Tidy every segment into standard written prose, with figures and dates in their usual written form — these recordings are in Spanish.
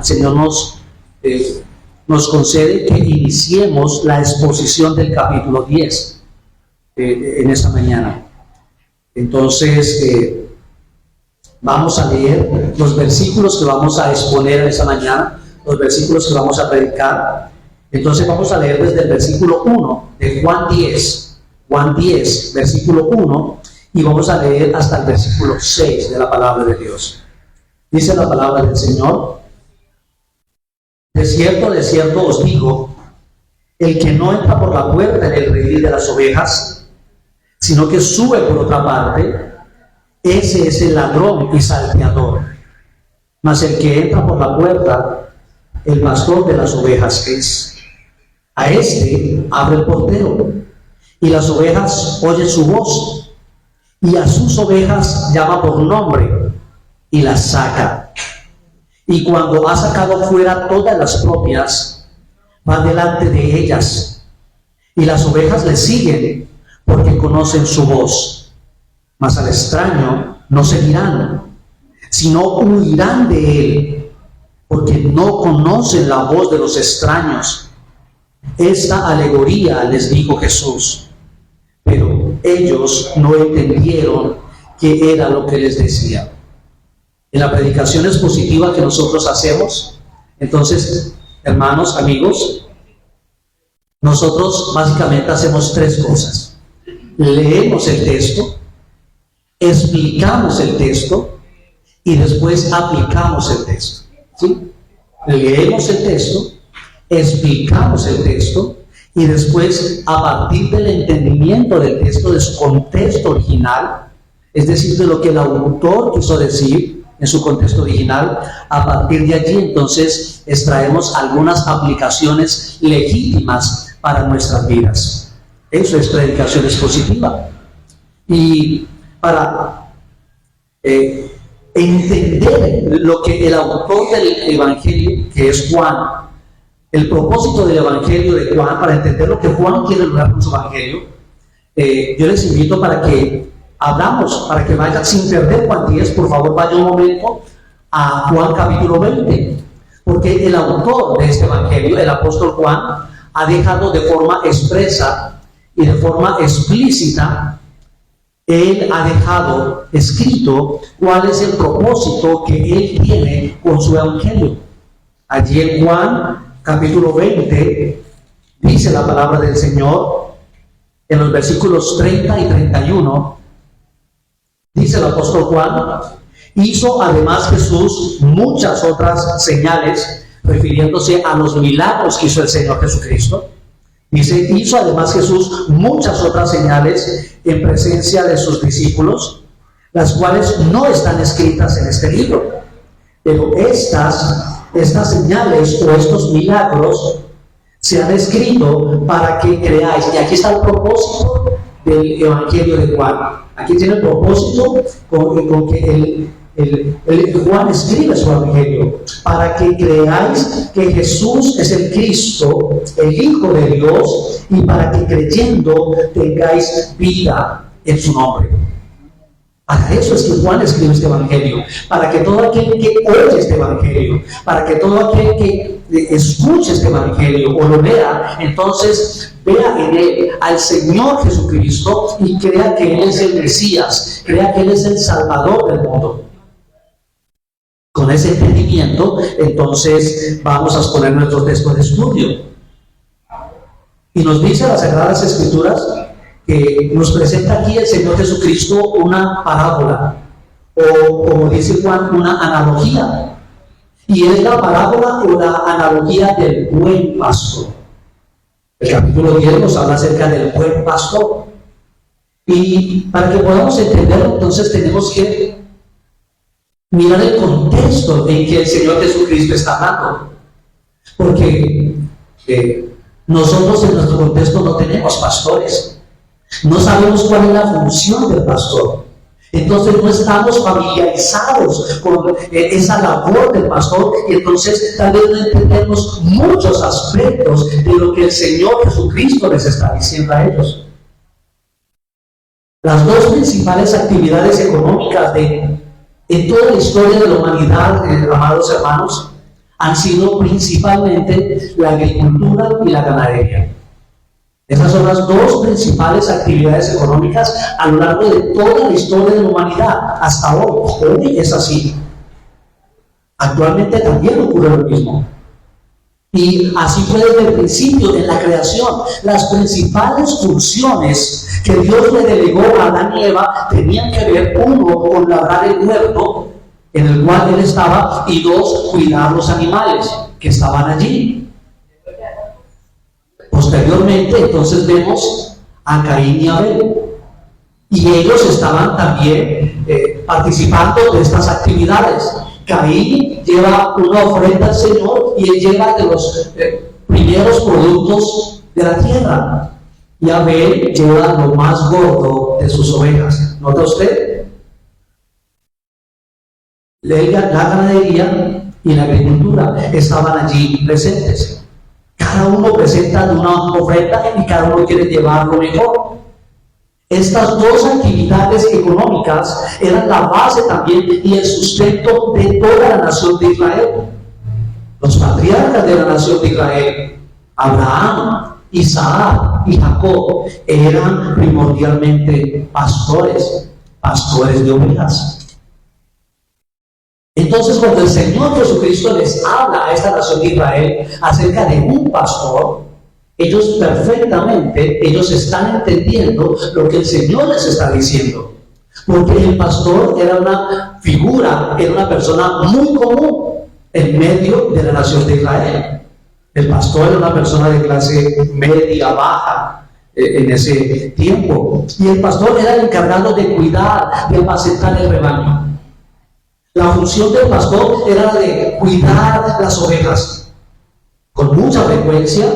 el Señor nos concede que iniciemos la exposición del capítulo 10 en esta mañana. Entonces, vamos a leer los versículos que vamos a exponer en esta mañana, los versículos que vamos a predicar. Entonces vamos a leer desde el versículo 1 de Juan 10, versículo 1, y vamos a leer hasta el versículo 6 de la palabra de Dios. Dice la palabra del Señor: de cierto os digo, el que no entra por la puerta en el redil de las ovejas, sino que sube por otra parte, ese es el ladrón y salteador. Mas el que entra por la puerta, el pastor de las ovejas es. A este abre el portero, y las ovejas oyen su voz, y a sus ovejas llama por nombre, y las saca. Y cuando ha sacado fuera todas las propias, va delante de ellas, y las ovejas le siguen, porque conocen su voz. Mas al extraño no seguirán, sino huirán de él, porque no conocen la voz de los extraños. Esta alegoría les dijo Jesús, pero ellos no entendieron qué era lo que les decía. En la predicación expositiva que nosotros hacemos, entonces, hermanos, amigos, nosotros básicamente hacemos tres cosas. Leemos el texto, explicamos el texto y después aplicamos el texto. ¿Sí? Leemos el texto, explicamos el texto y después, a partir del entendimiento del texto, de su contexto original, es decir, de lo que el autor quiso decir en su contexto original, a partir de allí entonces extraemos algunas aplicaciones legítimas para nuestras vidas. Eso es predicación expositiva. Y para entender lo que el autor del Evangelio, que es Juan, el propósito del Evangelio de Juan, para entender lo que Juan quiere lograr con su Evangelio, yo les invito para que hablamos, para que vayan sin perder Juan 10, por favor vaya un momento a Juan capítulo 20, porque el autor de este Evangelio, el apóstol Juan, ha dejado de forma expresa y de forma explícita, él ha dejado escrito cuál es el propósito que él tiene con su Evangelio. Allí en Juan capítulo 20, dice la palabra del Señor, en los versículos 30 y 31, dice el apóstol Juan: hizo además Jesús muchas otras señales, refiriéndose a los milagros que hizo el Señor Jesucristo. Dice: hizo además Jesús muchas otras señales en presencia de sus discípulos, las cuales no están escritas en este libro, pero estas señales o estos milagros se han escrito para que creáis. Y aquí está el propósito del Evangelio de Juan. Aquí tiene el propósito con que Juan escribe su Evangelio, para que creáis que Jesús es el Cristo, el Hijo de Dios, y para que creyendo tengáis vida en su nombre. Para eso es que Juan escribe este Evangelio, para que todo aquel que oye este Evangelio, para que todo aquel que escuche este Evangelio o lo lea, entonces vea en él al Señor Jesucristo y crea que Él es el Mesías, crea que Él es el Salvador del mundo. Con ese entendimiento, entonces vamos a exponer nuestro texto de estudio. Y nos dice las Sagradas Escrituras que nos presenta aquí el Señor Jesucristo una parábola, o como dice Juan, una analogía. Y es la parábola o la analogía del buen pastor. El capítulo 10 nos habla acerca del buen pastor. Y para que podamos entenderlo, entonces tenemos que mirar el contexto en que el Señor Jesucristo está hablando. Porque nosotros en nuestro contexto no tenemos pastores. No sabemos cuál es la función del pastor. Entonces no estamos familiarizados con esa labor del pastor, y entonces tal vez no entendemos muchos aspectos de lo que el Señor Jesucristo les está diciendo a ellos. Las dos principales actividades económicas en toda la historia de la humanidad, amados hermanos, han sido principalmente la agricultura y la ganadería. Esas son las dos principales actividades económicas a lo largo de toda la historia de la humanidad, hasta hoy. Hoy es así. Actualmente también ocurre lo mismo. Y así fue desde el principio, en la creación. Las principales funciones que Dios le delegó a Adán y Eva tenían que ver, uno, con labrar el huerto en el cual él estaba, y dos, cuidar los animales que estaban allí. Posteriormente, entonces vemos a Caín y Abel, y ellos estaban también participando de estas actividades. Caín lleva una ofrenda al Señor y él lleva de los primeros productos de la tierra, y Abel lleva lo más gordo de sus ovejas. ¿Nota usted? La ganadería y la agricultura estaban allí presentes. Cada uno presenta una ofrenda y cada uno quiere llevar lo mejor. Estas dos actividades económicas eran la base también y el sustento de toda la nación de Israel. Los patriarcas de la nación de Israel, Abraham, Isaac y Jacob, eran primordialmente pastores de ovejas. Entonces, cuando el Señor Jesucristo les habla a esta nación de Israel acerca de un pastor, ellos están entendiendo lo que el Señor les está diciendo. Porque el pastor era una figura, era una persona muy común en medio de la nación de Israel. El pastor era una persona de clase media, baja, en ese tiempo. Y el pastor era el encargado de cuidar, de apacentar el rebaño. La función del pastor era de cuidar las ovejas. Con mucha frecuencia,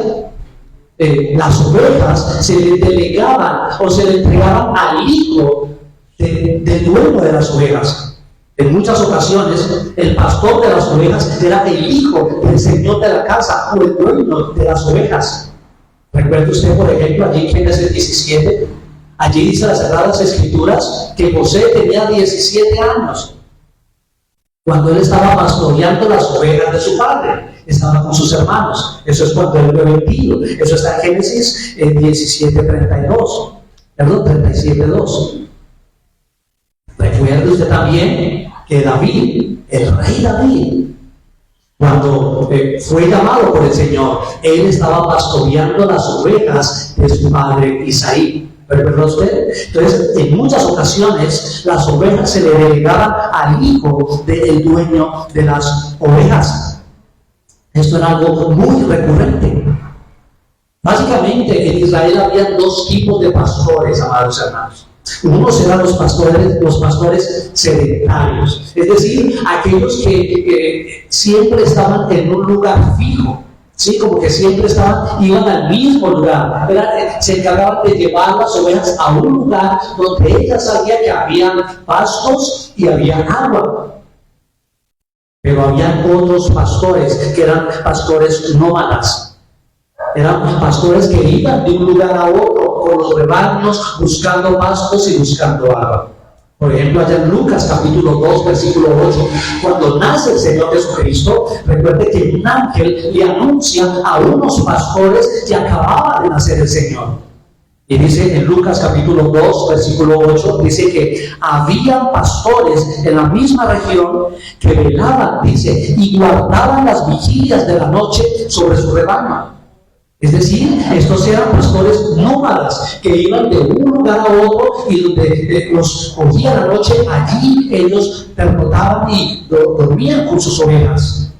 las ovejas se le delegaban o se le entregaban al hijo del dueño de las ovejas. En muchas ocasiones, el pastor de las ovejas era el hijo del señor de la casa o el dueño de las ovejas. Recuerde usted, por ejemplo, allí en Génesis 17, allí dice las Sagradas Escrituras que José tenía 17 años. Cuando él estaba pastoreando las ovejas de su padre, estaba con sus hermanos. Eso es cuando él fue vendido. Eso está en Génesis 17:32. Perdón, 37:2. Recuerde usted también que David, el rey David, cuando fue llamado por el Señor, él estaba pastoreando las ovejas de su padre Isaí. ¿Recuerda usted? Entonces, en muchas ocasiones, las ovejas se le delegaban al hijo del dueño de las ovejas. Esto era algo muy recurrente. Básicamente, en Israel había dos tipos de pastores, amados hermanos. Unos eran los pastores sedentarios, es decir, aquellos que siempre estaban en un lugar fijo. Sí, como que siempre iban al mismo lugar. Se encargaban de llevar las ovejas a un lugar donde ella sabía que había pastos y había agua. Pero había otros pastores que eran pastores nómadas. Eran pastores que iban de un lugar a otro con los rebaños buscando pastos y buscando agua. Por ejemplo, allá en Lucas capítulo 2, versículo 8, cuando nace el Señor Jesucristo, recuerde que un ángel le anuncia a unos pastores que acababa de nacer el Señor. Y dice en Lucas capítulo 2, versículo 8, dice que había pastores en la misma región que velaban, dice, y guardaban las vigilias de la noche sobre su rebaño. Es decir, estos eran pastores nómadas que iban de un lugar a otro y donde los cogía la noche, allí ellos pernotaban y dormían con sus ovejas.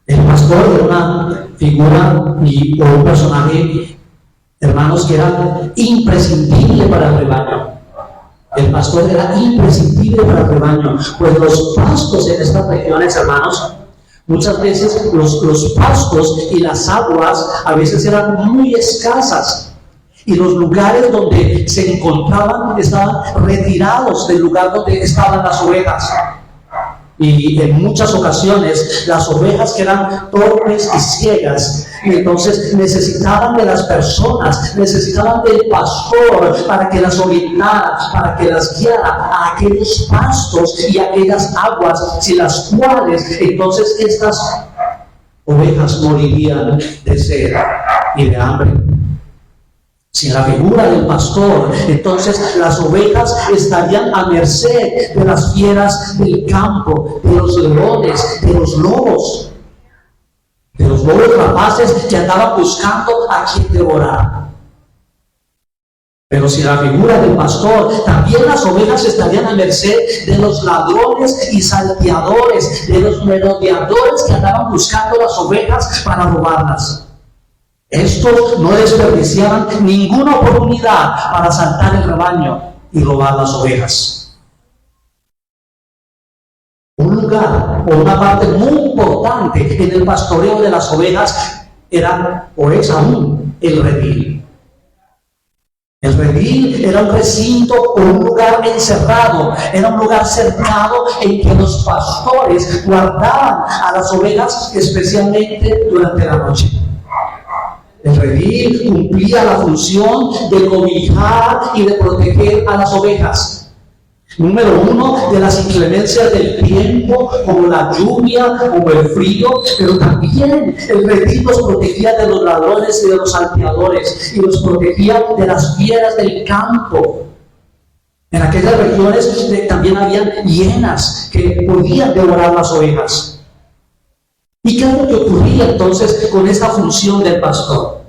El pastor era una figura o un personaje, hermanos, que era imprescindible para el rebaño. El pastor era imprescindible para el rebaño, pues los pastos en estas regiones, hermanos, muchas veces los pastos y las aguas a veces eran muy escasas y los lugares donde se encontraban estaban retirados del lugar donde estaban las ovejas. Y en muchas ocasiones las ovejas que eran torpes y ciegas, y entonces necesitaban de las personas, necesitaban del pastor para que las orientara, para que las guiara a aquellos pastos y aquellas aguas, sin las cuales entonces estas ovejas morirían de sed y de hambre. Sin la figura del pastor, entonces las ovejas estarían a merced de las fieras del campo, de los leones, de los lobos rapaces que andaban buscando a quien devorar. Pero sin la figura del pastor, también las ovejas estarían a merced de los ladrones y salteadores, de los merodeadores que andaban buscando las ovejas para robarlas. Estos no desperdiciaban ninguna oportunidad para asaltar el rebaño y robar las ovejas. Un lugar o una parte muy importante en el pastoreo de las ovejas era o es aún el redil. El redil era un recinto o un lugar encerrado, era un lugar cercado en que los pastores guardaban a las ovejas, especialmente durante la noche. El redil cumplía la función de cobijar y de proteger a las ovejas. Número uno, de las inclemencias del tiempo, como la lluvia, como el frío, pero también el redil los protegía de los ladrones y de los salteadores, y los protegía de las fieras del campo. En aquellas regiones también habían hienas que podían devorar las ovejas. ¿Y qué es lo que ocurría entonces con esta función del pastor?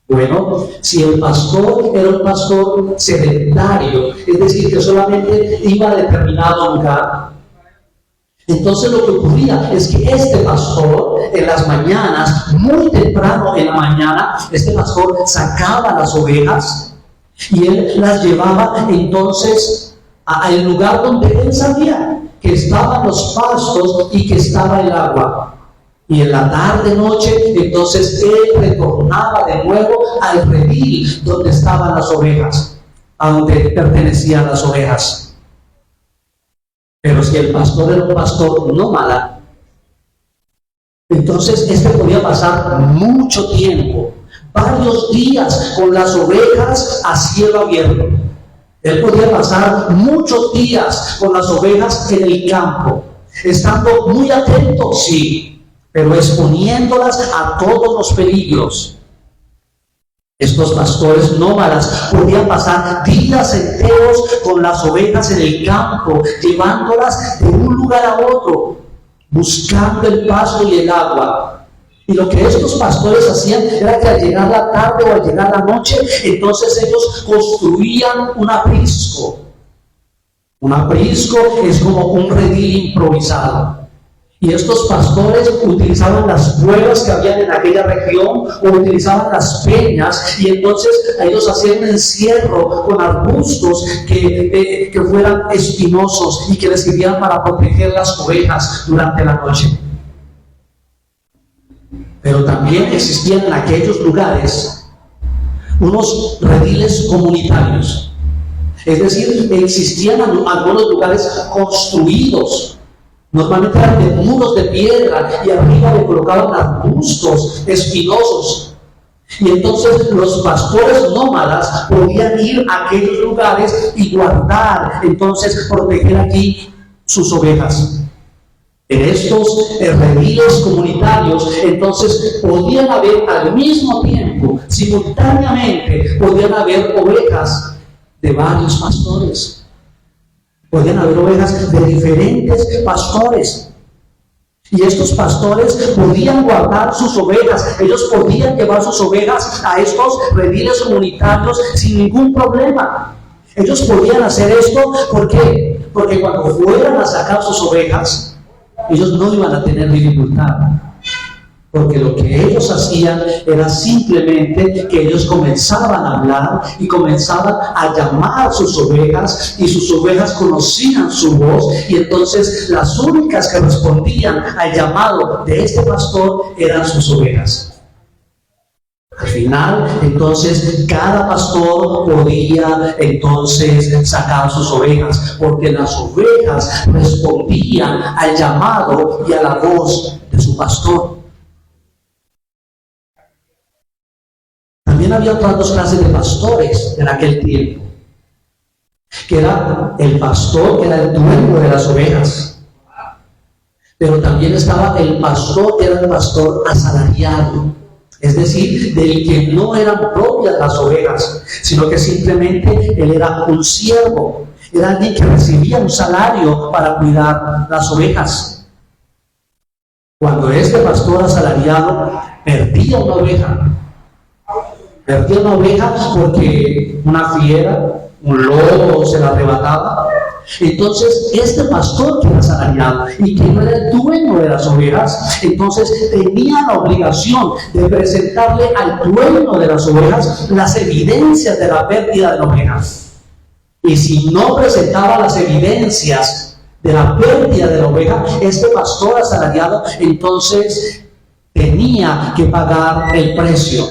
Bueno, si el pastor era un pastor sedentario, es decir, que solamente iba a determinado lugar, entonces lo que ocurría es que este pastor en las mañanas, muy temprano en la mañana, este pastor sacaba las ovejas y él las llevaba entonces al lugar donde él sabía que estaban los pastos y que estaba el agua. Y en la tarde, noche, entonces él retornaba de nuevo al redil donde estaban las ovejas, a donde pertenecían las ovejas. Pero si el pastor era un pastor nómada, entonces este podía pasar mucho tiempo, varios días con las ovejas a cielo abierto. Él podía pasar muchos días con las ovejas en el campo, estando muy atento, sí, pero exponiéndolas a todos los peligros. Estos pastores nómadas podían pasar días enteros con las ovejas en el campo, llevándolas de un lugar a otro, buscando el pasto y el agua. Y lo que estos pastores hacían era que al llegar la tarde o al llegar la noche, entonces ellos construían un aprisco. Un aprisco es como un redil improvisado. Y estos pastores utilizaban las cuevas que habían en aquella región o utilizaban las peñas, y entonces ellos hacían un encierro con arbustos que fueran espinosos y que les sirvieran para proteger las ovejas durante la noche. Pero también existían en aquellos lugares unos rediles comunitarios. Es decir, existían algunos lugares construidos. Normalmente eran de muros de piedra y arriba le colocaban arbustos espinosos. Y entonces los pastores nómadas podían ir a aquellos lugares y guardar, entonces proteger allí sus ovejas. En estos rediles comunitarios, entonces podían haber al mismo tiempo, simultáneamente, podían haber ovejas de varios pastores. Podían haber ovejas de diferentes pastores. Y estos pastores podían guardar sus ovejas. Ellos podían llevar sus ovejas a estos rediles comunitarios sin ningún problema. Ellos podían hacer esto, ¿por qué? Porque cuando fueran a sacar sus ovejas, ellos no iban a tener dificultad. Porque lo que ellos hacían era simplemente que ellos comenzaban a hablar y comenzaban a llamar a sus ovejas, y sus ovejas conocían su voz, y entonces las únicas que respondían al llamado de este pastor eran sus ovejas. Al final, entonces, cada pastor podía entonces sacar sus ovejas, porque las ovejas respondían al llamado y a la voz de su pastor. También había otras dos clases de pastores en aquel tiempo, que era el pastor, que era el dueño de las ovejas, pero también estaba el pastor, que era el pastor asalariado, es decir, del que no eran propias las ovejas, sino que simplemente él era un siervo, era alguien que recibía un salario para cuidar las ovejas. Cuando este pastor asalariado perdía una oveja porque una fiera, un lobo se la arrebataba, entonces este pastor que era asalariado y que no era el dueño de las ovejas, entonces tenía la obligación de presentarle al dueño de las ovejas las evidencias de la pérdida de la oveja. Y si no presentaba las evidencias de la pérdida de la oveja, este pastor asalariado entonces tenía que pagar el precio.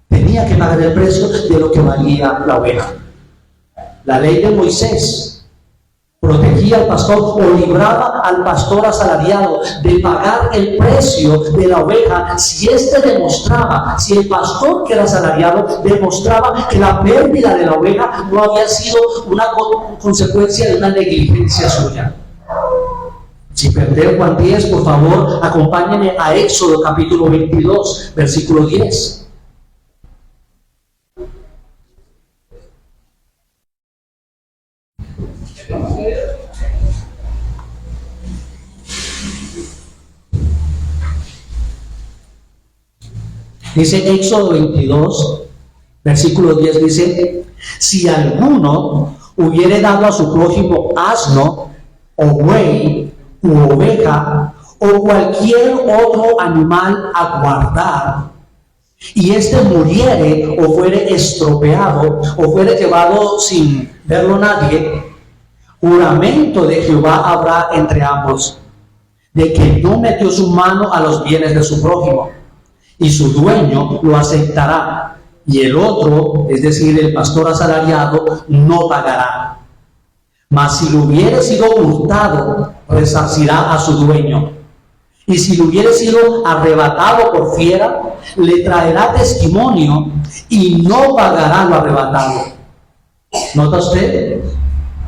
Tenía que pagar el precio de lo que valía la oveja. La ley de Moisés protegía al pastor o libraba al pastor asalariado de pagar el precio de la oveja si el pastor que era asalariado demostraba que la pérdida de la oveja no había sido una consecuencia de una negligencia suya. Si perdieron Juan 10, por favor, acompáñenme a Éxodo capítulo 22, versículo 10. Dice Éxodo 22, versículo 10, dice: si alguno hubiere dado a su prójimo asno, o buey, u oveja, o cualquier otro animal a guardar, y éste muriere, o fuere estropeado, o fuere llevado sin verlo nadie, juramento de Jehová habrá entre ambos, de que no metió su mano a los bienes de su prójimo, y su dueño lo aceptará, y el otro, es decir, el pastor asalariado, no pagará. Mas si lo hubiere sido hurtado, resarcirá a su dueño. Y si lo hubiere sido arrebatado por fiera, le traerá testimonio y no pagará lo arrebatado. ¿Nota usted?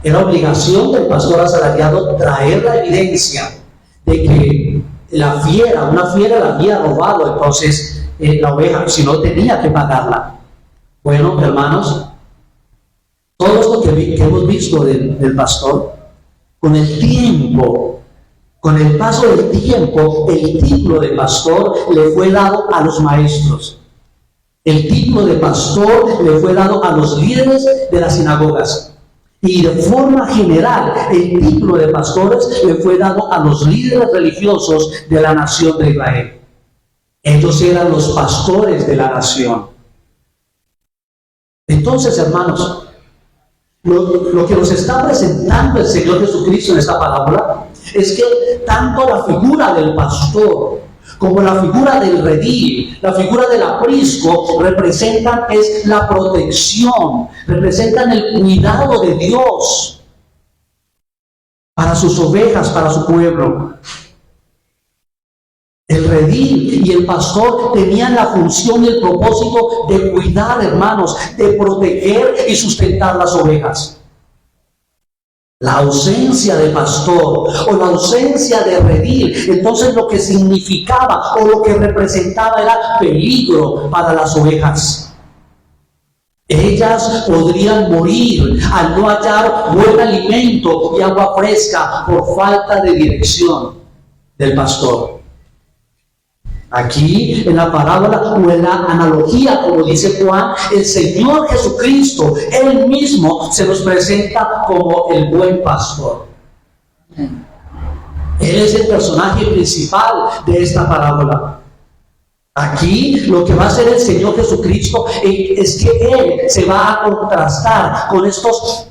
Era obligación del pastor asalariado traer la evidencia de que una fiera la había robado entonces la oveja, si no tenía que pagarla. Bueno, hermanos, todo esto que hemos visto del pastor, con el tiempo, con el paso del tiempo, el título de pastor le fue dado a los maestros. El título de pastor le fue dado a los líderes de las sinagogas. Y de forma general, el título de pastores le fue dado a los líderes religiosos de la nación de Israel. Ellos eran los pastores de la nación. Entonces, hermanos, lo que nos está presentando el Señor Jesucristo en esta parábola es que tanto la figura del pastor como la figura del redil, la figura del aprisco, representan es la protección, representan el cuidado de Dios para sus ovejas, para su pueblo. El redil y el pastor tenían la función y el propósito de cuidar, hermanos, de proteger y sustentar las ovejas. La ausencia de pastor o la ausencia de redil, entonces lo que significaba o lo que representaba era peligro para las ovejas. Ellas podrían morir al no hallar buen alimento y agua fresca por falta de dirección del pastor. Aquí en la parábola o en la analogía, como dice Juan, el Señor Jesucristo, Él mismo se nos presenta como el buen pastor. Él es el personaje principal de esta parábola. Aquí lo que va a hacer el Señor Jesucristo es que Él se va a contrastar con estos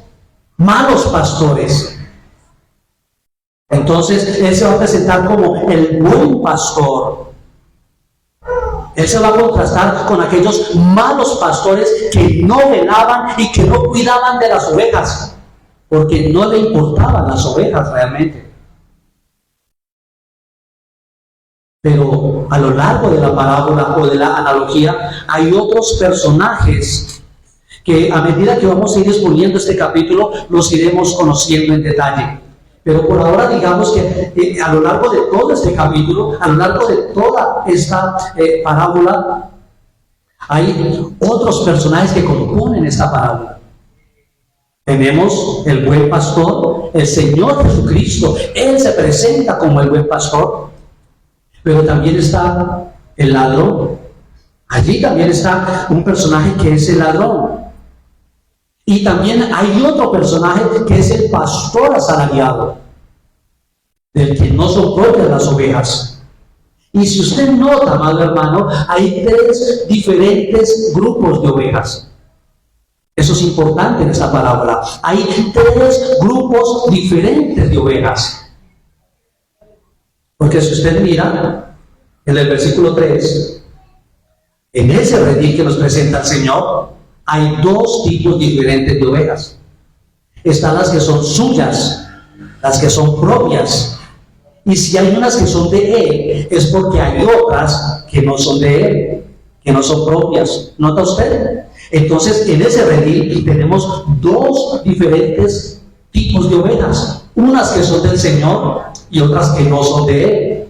malos pastores. Entonces Él se va a presentar como el buen pastor. Él se va a contrastar con aquellos malos pastores que no velaban y que no cuidaban de las ovejas, porque no le importaban las ovejas realmente. Pero a lo largo de la parábola o de la analogía hay otros personajes que a medida que vamos a ir exponiendo este capítulo los iremos conociendo en detalle. Pero por ahora digamos que a lo largo de todo este capítulo, a lo largo de toda esta parábola, hay otros personajes que componen esta parábola. Tenemos el buen pastor, el Señor Jesucristo. Él se presenta como el buen pastor. Pero también está el ladrón. Allí también está un personaje que es el ladrón. Y también hay otro personaje que es el pastor asalariado, del que no son propias las ovejas. Y si usted nota, amado hermano, hay tres diferentes grupos de ovejas. Eso es importante en esta parábola. Hay tres grupos diferentes de ovejas. Porque si usted mira en el versículo 3, en ese redil que nos presenta el Señor, hay dos tipos diferentes de ovejas. Están las que son suyas, las que son propias. Y si hay unas que son de Él, es porque hay otras que no son de Él, que no son propias. ¿Nota usted? Entonces, en ese redil tenemos dos diferentes tipos de ovejas. Unas que son del Señor y otras que no son de Él.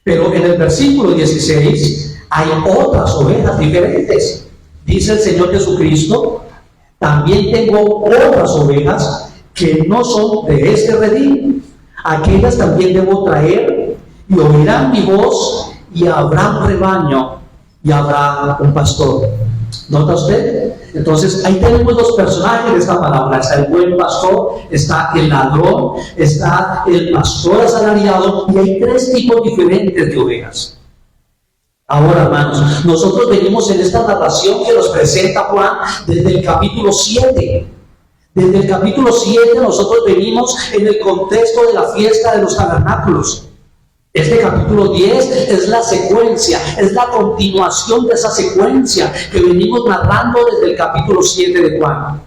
Pero en el versículo 16 hay otras ovejas diferentes. Dice el Señor Jesucristo: también tengo otras ovejas que no son de este redil. Aquellas también debo traer, y oirán mi voz, y habrá un rebaño, y habrá un pastor. ¿Nota usted? Entonces, ahí tenemos dos personajes de esta palabra. Está el buen pastor, está el ladrón, está el pastor asalariado, y hay tres tipos diferentes de ovejas. Ahora, hermanos, nosotros venimos en esta narración que nos presenta Juan desde el capítulo 7. Desde el capítulo 7 nosotros venimos en el contexto de la fiesta de los tabernáculos. Este capítulo 10 es la secuencia, es la continuación de esa secuencia que venimos narrando desde el capítulo 7 de Juan.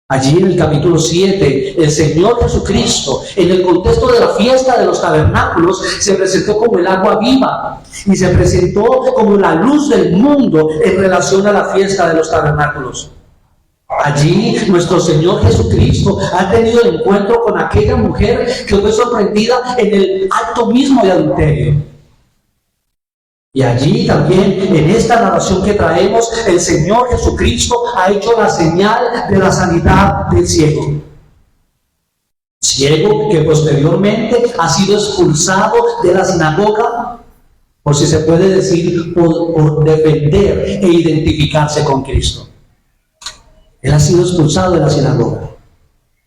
Allí en el capítulo 7, el Señor Jesucristo, en el contexto de la fiesta de los tabernáculos, se presentó como el agua viva y se presentó como la luz del mundo en relación a la fiesta de los tabernáculos. Allí nuestro Señor Jesucristo ha tenido el encuentro con aquella mujer que fue sorprendida en el acto mismo de adulterio. Y allí también, en esta narración que traemos, el Señor Jesucristo ha hecho la señal de la sanidad del ciego. Ciego que posteriormente ha sido expulsado de la sinagoga, por si se puede decir, por defender e identificarse con Cristo. Él ha sido expulsado de la sinagoga.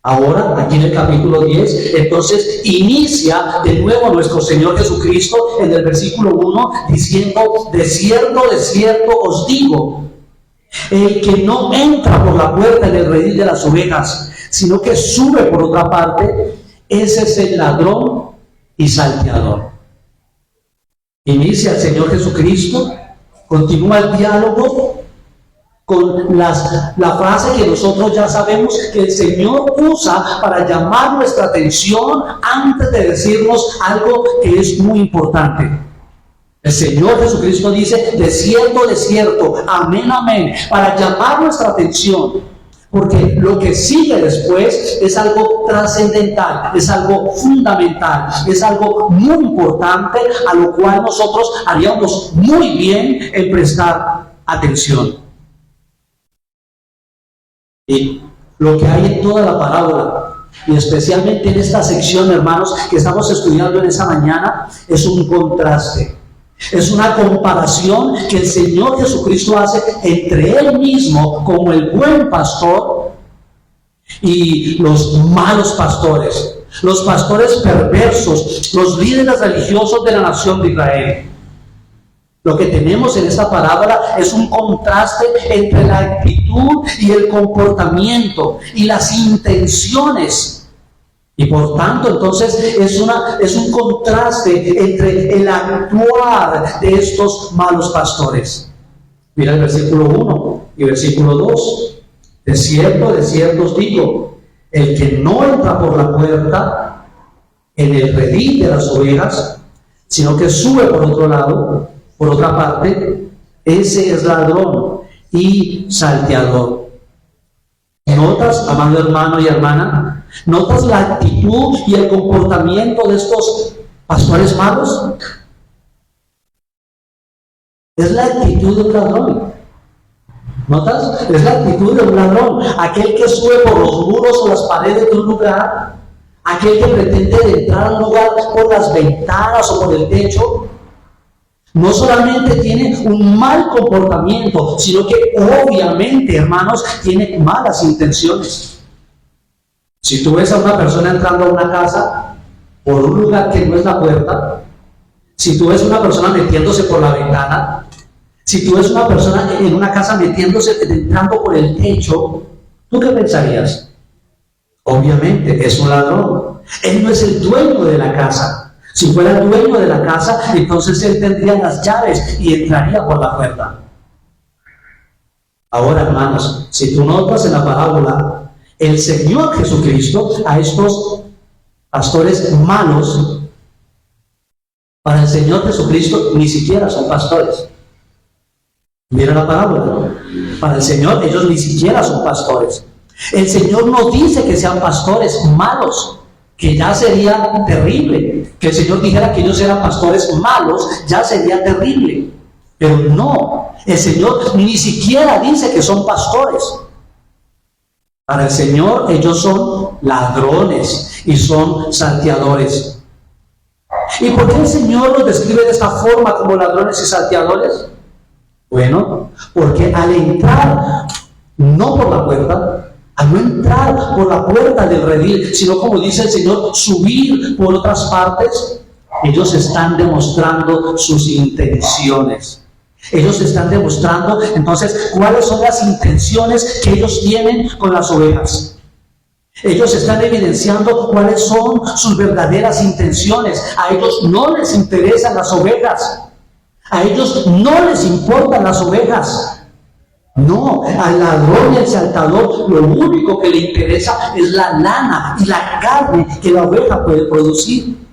Ahora, aquí en el capítulo 10, entonces inicia de nuevo nuestro Señor Jesucristo en el versículo 1 diciendo: de cierto os digo, el que no entra por la puerta en el redil de las ovejas, sino que sube por otra parte, ese es el ladrón y salteador. Inicia el Señor Jesucristo, continúa el diálogo con la frase que nosotros ya sabemos que el Señor usa para llamar nuestra atención antes de decirnos algo que es muy importante. El Señor Jesucristo dice: de cierto, amén, amén, para llamar nuestra atención, porque lo que sigue después es algo trascendental, es algo fundamental, es algo muy importante a lo cual nosotros haríamos muy bien en prestar atención. Y lo que hay en toda la parábola, y especialmente en esta sección, hermanos, que estamos estudiando en esa mañana, es un contraste. Es una comparación que el Señor Jesucristo hace entre Él mismo como el buen pastor y los malos pastores, los pastores perversos, los líderes religiosos de la nación de Israel. Lo que tenemos en esta parábola es un contraste entre la actitud y el comportamiento y las intenciones Y por tanto, entonces, es un contraste entre el actuar de estos malos pastores. Mira el versículo 1 y versículo 2. De cierto os digo, el que no entra por la puerta en el redil de las ovejas, sino que sube por otro lado, por otra parte, ese es ladrón y salteador. ¿Notas, amado hermano y hermana? ¿Notas la actitud y el comportamiento de estos pastores malos? Es la actitud de un ladrón. ¿Notas? Es la actitud de un ladrón. Aquel que sube por los muros o las paredes de un lugar, aquel que pretende entrar a un lugar por las ventanas o por el techo, no solamente tiene un mal comportamiento, sino que obviamente, hermanos, tiene malas intenciones. Si tú ves a una persona entrando a una casa por un lugar que no es la puerta, si tú ves a una persona metiéndose por la ventana, si tú ves a una persona en una casa metiéndose, entrando por el techo, ¿tú qué pensarías? Obviamente es un ladrón. Él no es el dueño de la casa. Si fuera el dueño de la casa, entonces él tendría las llaves y entraría por la puerta. Ahora, hermanos, si tú notas en la parábola, el Señor Jesucristo a estos pastores malos, para el Señor Jesucristo ni siquiera son pastores. Mira la parábola. Para el Señor ellos ni siquiera son pastores. El Señor no dice que sean pastores malos, que ya sería terrible. Que el Señor dijera que ellos eran pastores malos, ya sería terrible. Pero no, el Señor ni siquiera dice que son pastores. Para el Señor ellos son ladrones y son salteadores. ¿Y por qué el Señor los describe de esta forma como ladrones y salteadores? Bueno, porque al entrar no por la puerta, al no entrar por la puerta del redil, sino como dice el Señor, subir por otras partes, ellos están demostrando sus intenciones. Ellos están demostrando entonces cuáles son las intenciones que ellos tienen con las ovejas. Ellos están evidenciando cuáles son sus verdaderas intenciones. A ellos no les interesan las ovejas. A ellos no les importan las ovejas. No, al ladrón y al saltador lo único que le interesa es la lana y la carne que la oveja puede producir.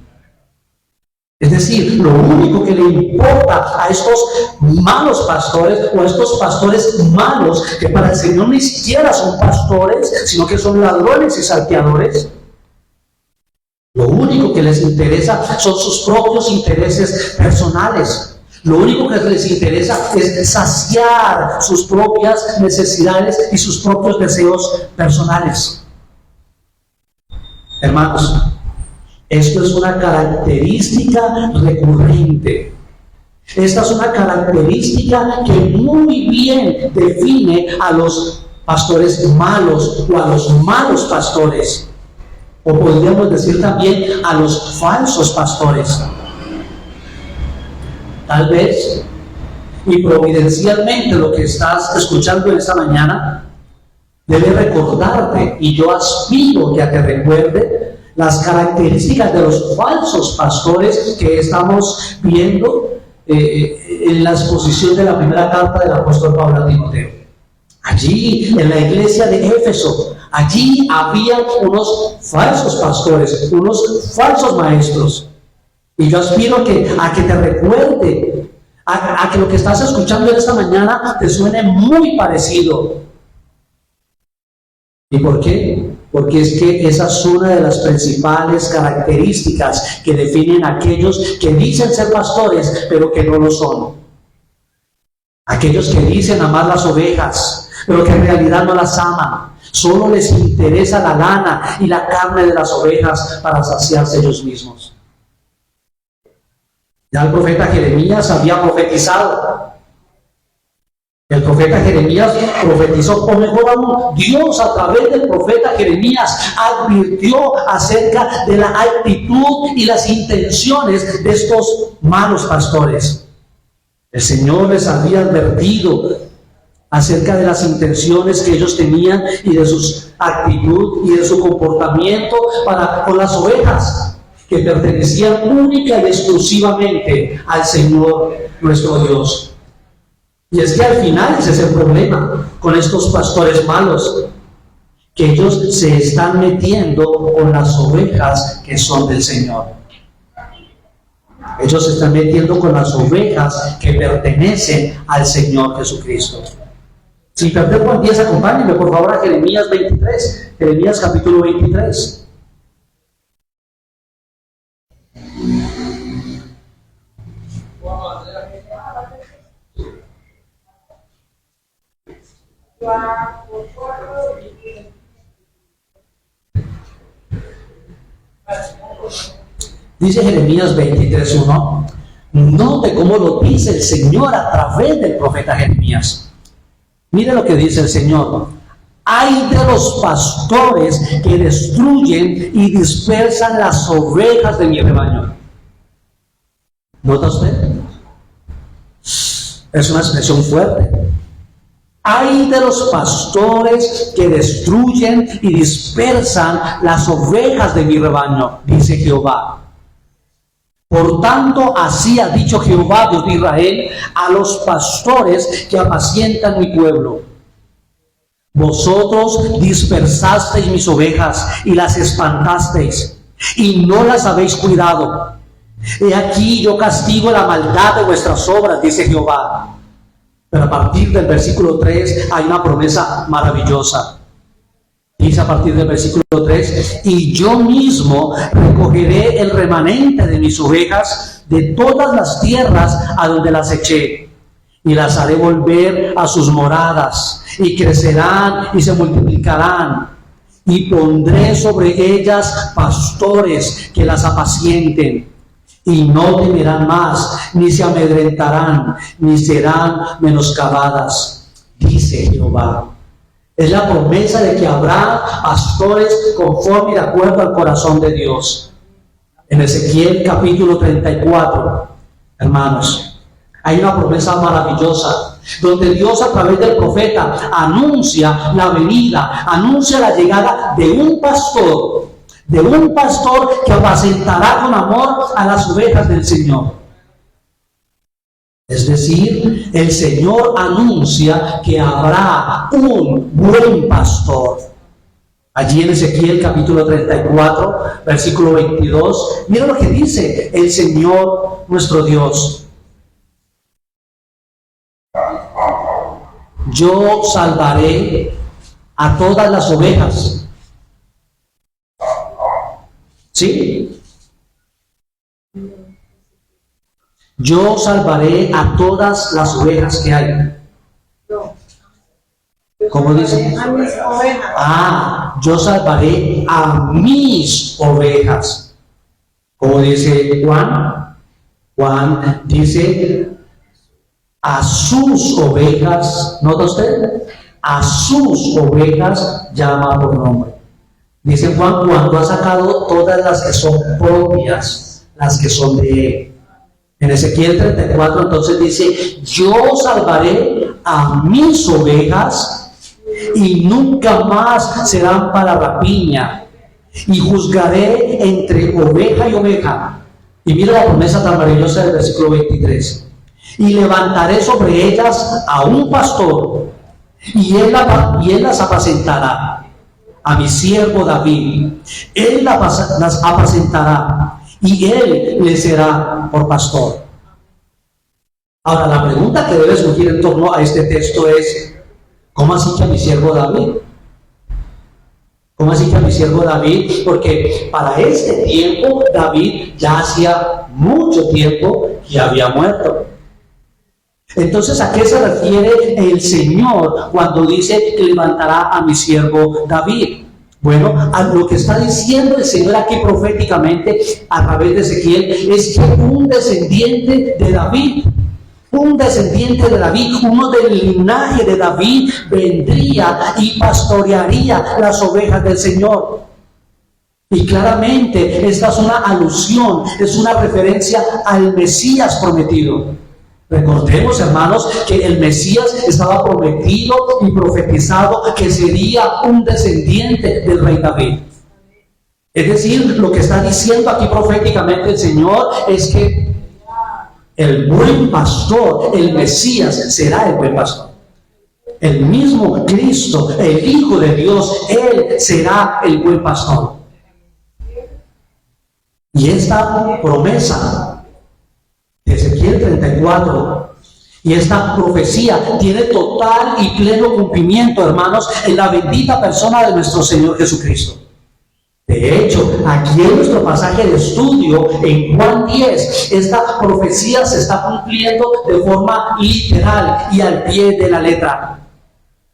Es decir, lo único que le importa a estos malos pastores o a estos pastores malos, que para el Señor ni siquiera son pastores, sino que son ladrones y salteadores, lo único que les interesa son sus propios intereses personales. Lo único que les interesa es saciar sus propias necesidades y sus propios deseos personales. Hermanos, esto es una característica recurrente. Esta es una característica que muy bien define a los pastores malos o a los malos pastores. O podríamos decir también a los falsos pastores. Tal vez, y providencialmente lo que estás escuchando en esta mañana, debe recordarte, y yo aspiro que te recuerde, las características de los falsos pastores que estamos viendo en la exposición de la primera carta del apóstol Pablo a Timoteo. Allí, en la iglesia de Éfeso, allí había unos falsos pastores, unos falsos maestros. Y yo aspiro a que te recuerde, a que lo que estás escuchando en esta mañana te suene muy parecido. ¿Y por qué? Porque es que esa es una de las principales características que definen a aquellos que dicen ser pastores, pero que no lo son. Aquellos que dicen amar las ovejas, pero que en realidad no las aman. Solo les interesa la lana y la carne de las ovejas para saciarse ellos mismos. Ya el profeta Jeremías había profetizado. El profeta Jeremías profetizó, o mejor aún, Dios a través del profeta Jeremías advirtió acerca de la actitud y las intenciones de estos malos pastores. El Señor les había advertido acerca de las intenciones que ellos tenían y de su actitud y de su comportamiento para con las ovejas que pertenecían única y exclusivamente al Señor nuestro Dios. Y es que al final ese es el problema con estos pastores malos, que ellos se están metiendo con las ovejas que son del Señor. Ellos se están metiendo con las ovejas que pertenecen al Señor Jesucristo. Si perder Juan 10, acompáñenme por favor a Jeremías 23, Jeremías capítulo 23. Dice Jeremías 23:1. Note cómo lo dice el Señor a través del profeta Jeremías. Mire lo que dice el Señor. Ay de los pastores que destruyen y dispersan las ovejas de mi rebaño. ¿Nota usted? Es una expresión fuerte. Ay de los pastores que destruyen y dispersan las ovejas de mi rebaño, dice Jehová. Por tanto, así ha dicho Jehová, Dios de Israel, a los pastores que apacientan mi pueblo. Vosotros dispersasteis mis ovejas y las espantasteis, y no las habéis cuidado. He aquí yo castigo la maldad de vuestras obras, dice Jehová. Pero a partir del versículo 3 hay una promesa maravillosa. Dice a partir del versículo 3, y yo mismo recogeré el remanente de mis ovejas de todas las tierras a donde las eché, y las haré volver a sus moradas, y crecerán y se multiplicarán, y pondré sobre ellas pastores que las apacienten, y no temerán más, ni se amedrentarán, ni serán menoscabadas, dice Jehová. Es la promesa de que habrá pastores conforme y de acuerdo al corazón de Dios. En Ezequiel capítulo 34, hermanos, hay una promesa maravillosa, donde Dios a través del profeta anuncia la venida, anuncia la llegada de un pastor que apacentará con amor a las ovejas del Señor. Es decir, el Señor anuncia que habrá un buen pastor. Allí en Ezequiel capítulo 34, versículo 22, mira lo que dice el Señor nuestro Dios. Yo salvaré a todas las ovejas. ¿Sí? Yo salvaré a todas las ovejas que hay. ¿Cómo dice? A mis ovejas. Yo salvaré a mis ovejas. ¿Cómo dice Juan? Juan dice a sus ovejas. ¿Nota usted? A sus ovejas llama por nombre. Dice Juan, cuando ha sacado todas las que son propias, las que son de él. En Ezequiel 34 entonces dice, yo salvaré a mis ovejas y nunca más serán para rapiña, y juzgaré entre oveja y oveja. Y mira la promesa tan maravillosa del versículo 23. Y levantaré sobre ellas a un pastor, y él las apacentará. A mi siervo David, él las apacentará, y él le será por pastor. Ahora, la pregunta que debe surgir en torno a este texto es, ¿cómo así que a mi siervo David? ¿Cómo así que a mi siervo David? Porque para este tiempo David ya hacía mucho tiempo que había muerto. Entonces, ¿a qué se refiere el Señor cuando dice que levantará a mi siervo David? Bueno, a lo que está diciendo el Señor aquí proféticamente a través de Ezequiel es que un descendiente de David, uno del linaje de David, vendría y pastorearía las ovejas del Señor. Y claramente esta es una alusión, es una referencia al Mesías prometido. Recordemos, hermanos, que el Mesías estaba prometido y profetizado que sería un descendiente del rey David. Es decir, lo que está diciendo aquí proféticamente el Señor es que el buen pastor, el Mesías, será el buen pastor. El mismo Cristo, el Hijo de Dios, Él será el buen pastor. Y esta promesa de Ezequiel 34 y esta profecía tiene total y pleno cumplimiento, hermanos, en la bendita persona de nuestro Señor Jesucristo. De hecho, aquí en nuestro pasaje de estudio, en Juan 10, esta profecía se está cumpliendo de forma literal y al pie de la letra.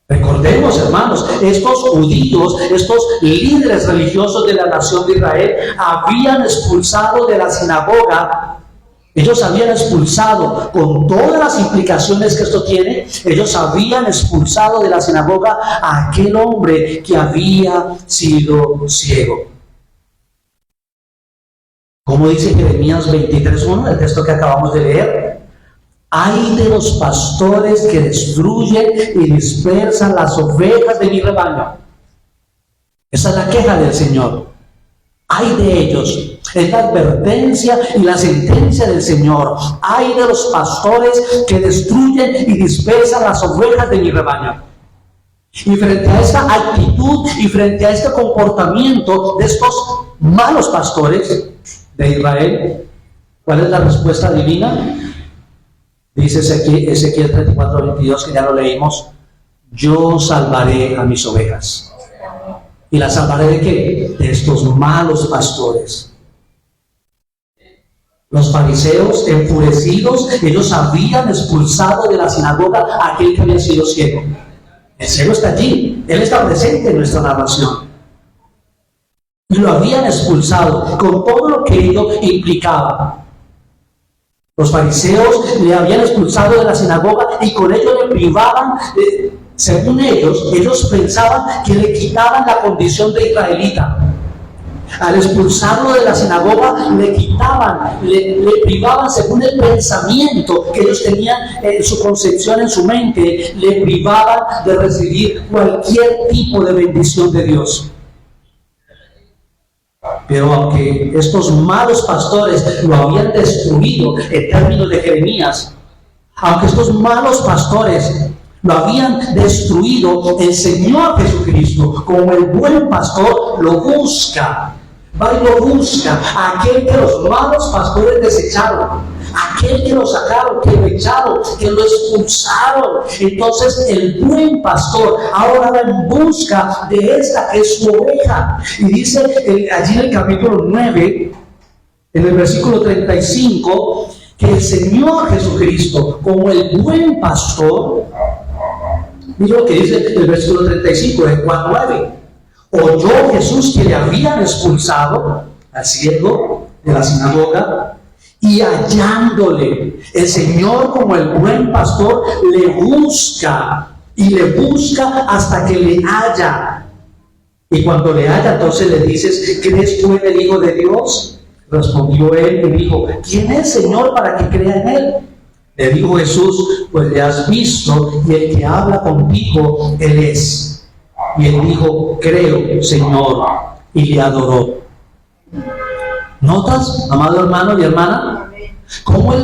Recordemos, hermanos, estos judíos, estos líderes religiosos de la nación de Israel, habían expulsado de la sinagoga. Ellos habían expulsado, con todas las implicaciones que esto tiene, ellos habían expulsado de la sinagoga a aquel hombre que había sido ciego. Como dice Jeremías 23:1, el texto que acabamos de leer: ay de los pastores que destruyen y dispersan las ovejas de mi rebaño. Esa es la queja del Señor. Ay de ellos. Es la advertencia y la sentencia del Señor. Ay de los pastores que destruyen y dispersan las ovejas de mi rebaño. Y frente a esta actitud y frente a este comportamiento de estos malos pastores de Israel, ¿cuál es la respuesta divina? Dice Ezequiel 34:22, que ya lo leímos: yo salvaré a mis ovejas. ¿Y las salvaré de qué? De estos malos pastores. Los fariseos, enfurecidos, ellos habían expulsado de la sinagoga a aquel que había sido ciego. El ciego está allí, él está presente en nuestra narración. Y lo habían expulsado con todo lo que ello implicaba. Los fariseos le habían expulsado de la sinagoga y con ello le privaban, según ellos pensaban que le quitaban la condición de israelita. Al expulsarlo de la sinagoga le quitaban, le privaban, según el pensamiento que ellos tenían en su concepción, en su mente, le privaban de recibir cualquier tipo de bendición de Dios. Pero aunque estos malos pastores lo habían destruido en términos de Jeremías, aunque estos malos pastores lo habían destruido, el Señor Jesucristo, como el buen pastor, lo busca. Va y lo busca, aquel que los malos pastores desecharon, aquel que lo sacaron, que lo echaron, que lo expulsaron. Entonces el buen pastor ahora va en busca de esta que es su oveja. Y dice allí en el capítulo 9, en el versículo 35, que el Señor Jesucristo, como el buen pastor, mira lo que dice el versículo 35 de Juan 9. Oyó Jesús que le habían expulsado al ciego de la sinagoga, y hallándole, el Señor como el buen pastor le busca, y le busca hasta que le halla. Y cuando le halla, entonces le dices: ¿crees tú en el Hijo de Dios? Respondió él y dijo: ¿quién es, Señor, para que crea en él? Le dijo Jesús: pues le has visto, y el que habla contigo, él es. Y él dijo: creo, Señor, y le adoró. ¿Notas, amado hermano y hermana, cómo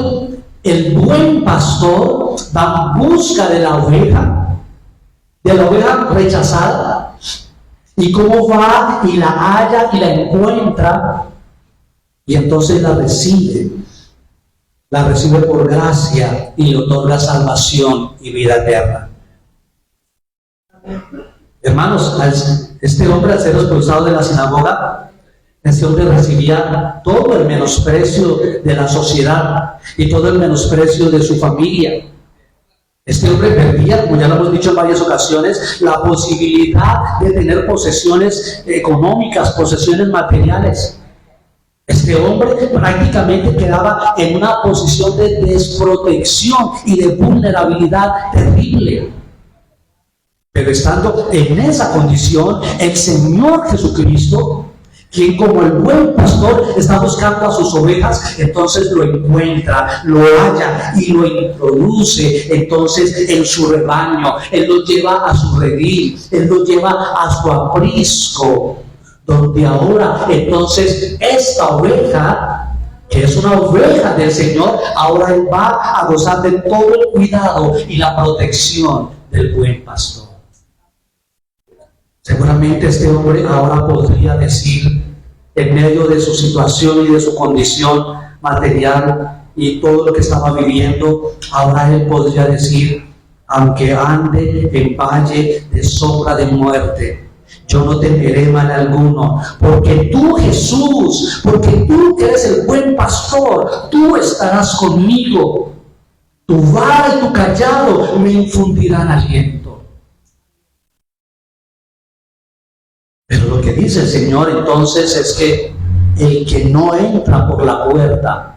el buen pastor va en busca de la oveja rechazada, y cómo va y la halla y la encuentra, y entonces la recibe por gracia y le otorga salvación y vida eterna? Hermanos, este hombre, al ser expulsado de la sinagoga, este hombre recibía todo el menosprecio de la sociedad y todo el menosprecio de su familia. Este hombre perdía, como ya lo hemos dicho en varias ocasiones, la posibilidad de tener posesiones económicas, posesiones materiales. Este hombre prácticamente quedaba en una posición de desprotección y de vulnerabilidad terrible. Pero estando en esa condición, el Señor Jesucristo, quien como el buen pastor está buscando a sus ovejas, entonces lo encuentra, lo halla y lo introduce entonces en su rebaño. Él lo lleva a su redil, él lo lleva a su aprisco, donde ahora entonces esta oveja, que es una oveja del Señor, ahora él va a gozar de todo el cuidado y la protección del buen pastor. Seguramente este hombre ahora podría decir, en medio de su situación y de su condición material y todo lo que estaba viviendo, ahora él podría decir, aunque ande en valle de sombra de muerte, yo no temeré mal alguno, porque tú, Jesús, porque tú que eres el buen pastor, tú estarás conmigo. Tu vara y tu cayado me infundirán aliento. Pero lo que dice el Señor entonces es que el que no entra por la puerta,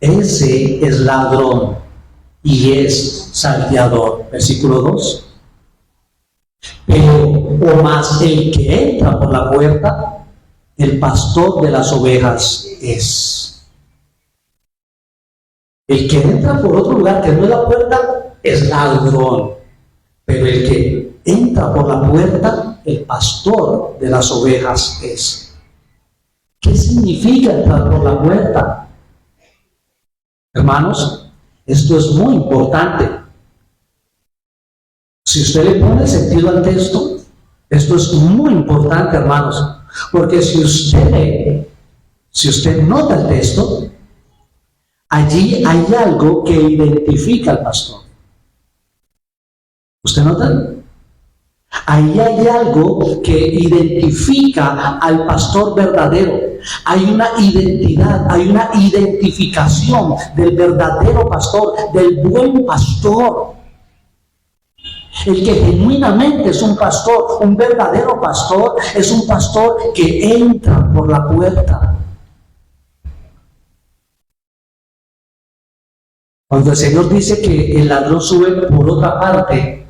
ese es ladrón y es salteador. Versículo 2. Pero, o más, el que entra por la puerta, el pastor de las ovejas es. El que entra por otro lugar que no es la puerta es ladrón, pero el que entra por la puerta, el pastor de las ovejas es. ¿Qué significa entrar por la puerta? Hermanos, esto es muy importante. Si usted le pone sentido al texto, esto es muy importante, hermanos, porque si usted lee, si usted nota el texto, allí hay algo que identifica al pastor. ¿Usted nota? Ahí hay algo que identifica al pastor verdadero. Hay una identidad, hay una identificación del verdadero pastor, del buen pastor. El que genuinamente es un pastor, un verdadero pastor, es un pastor que entra por la puerta. Cuando el Señor dice que el ladrón sube por otra parte,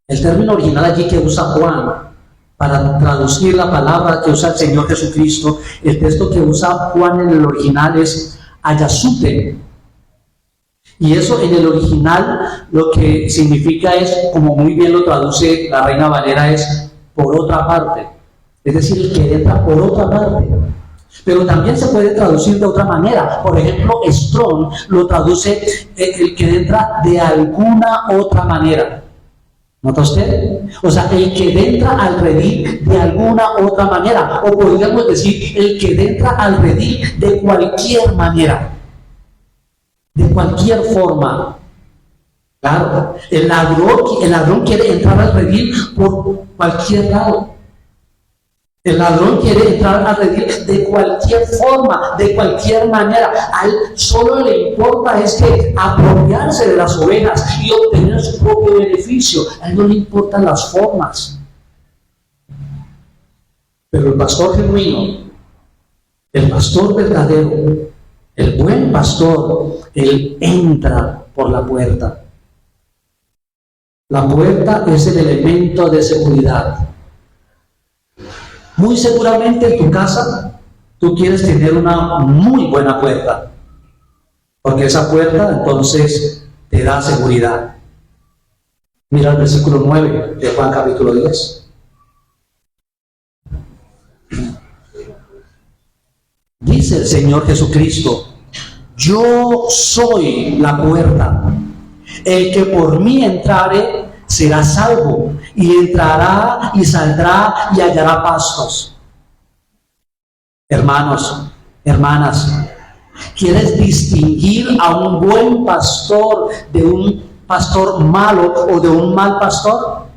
el término original allí que usa Juan para traducir la palabra que usa el Señor Jesucristo, el texto que usa Juan en el original es ayasute. Y eso en el original lo que significa es, como muy bien lo traduce la Reina Valera, es por otra parte. Es decir, el que entra por otra parte. Pero también se puede traducir de otra manera. Por ejemplo, Strong lo traduce el que entra de alguna otra manera. ¿Nota usted? O sea, el que entra al redil de alguna otra manera. O podríamos decir, el que entra al redil de cualquier manera. De cualquier forma. Claro, el ladrón quiere entrar al redil por cualquier lado. El ladrón quiere entrar al redil de cualquier forma, de cualquier manera. A él solo le importa es que apropiarse de las ovejas y obtener su propio beneficio. A él no le importan las formas. Pero el pastor genuino, el pastor verdadero, el buen pastor, él entra por la puerta. La puerta es el elemento de seguridad. Muy seguramente en tu casa tú quieres tener una muy buena puerta, porque esa puerta entonces te da seguridad. Mira el versículo 9 de Juan capítulo 10. Dice el Señor Jesucristo: yo soy la puerta. El que por mí entrare será salvo, y entrará y saldrá y hallará pastos. Hermanos, hermanas, ¿quieres distinguir a un buen pastor de un pastor malo o de un mal pastor?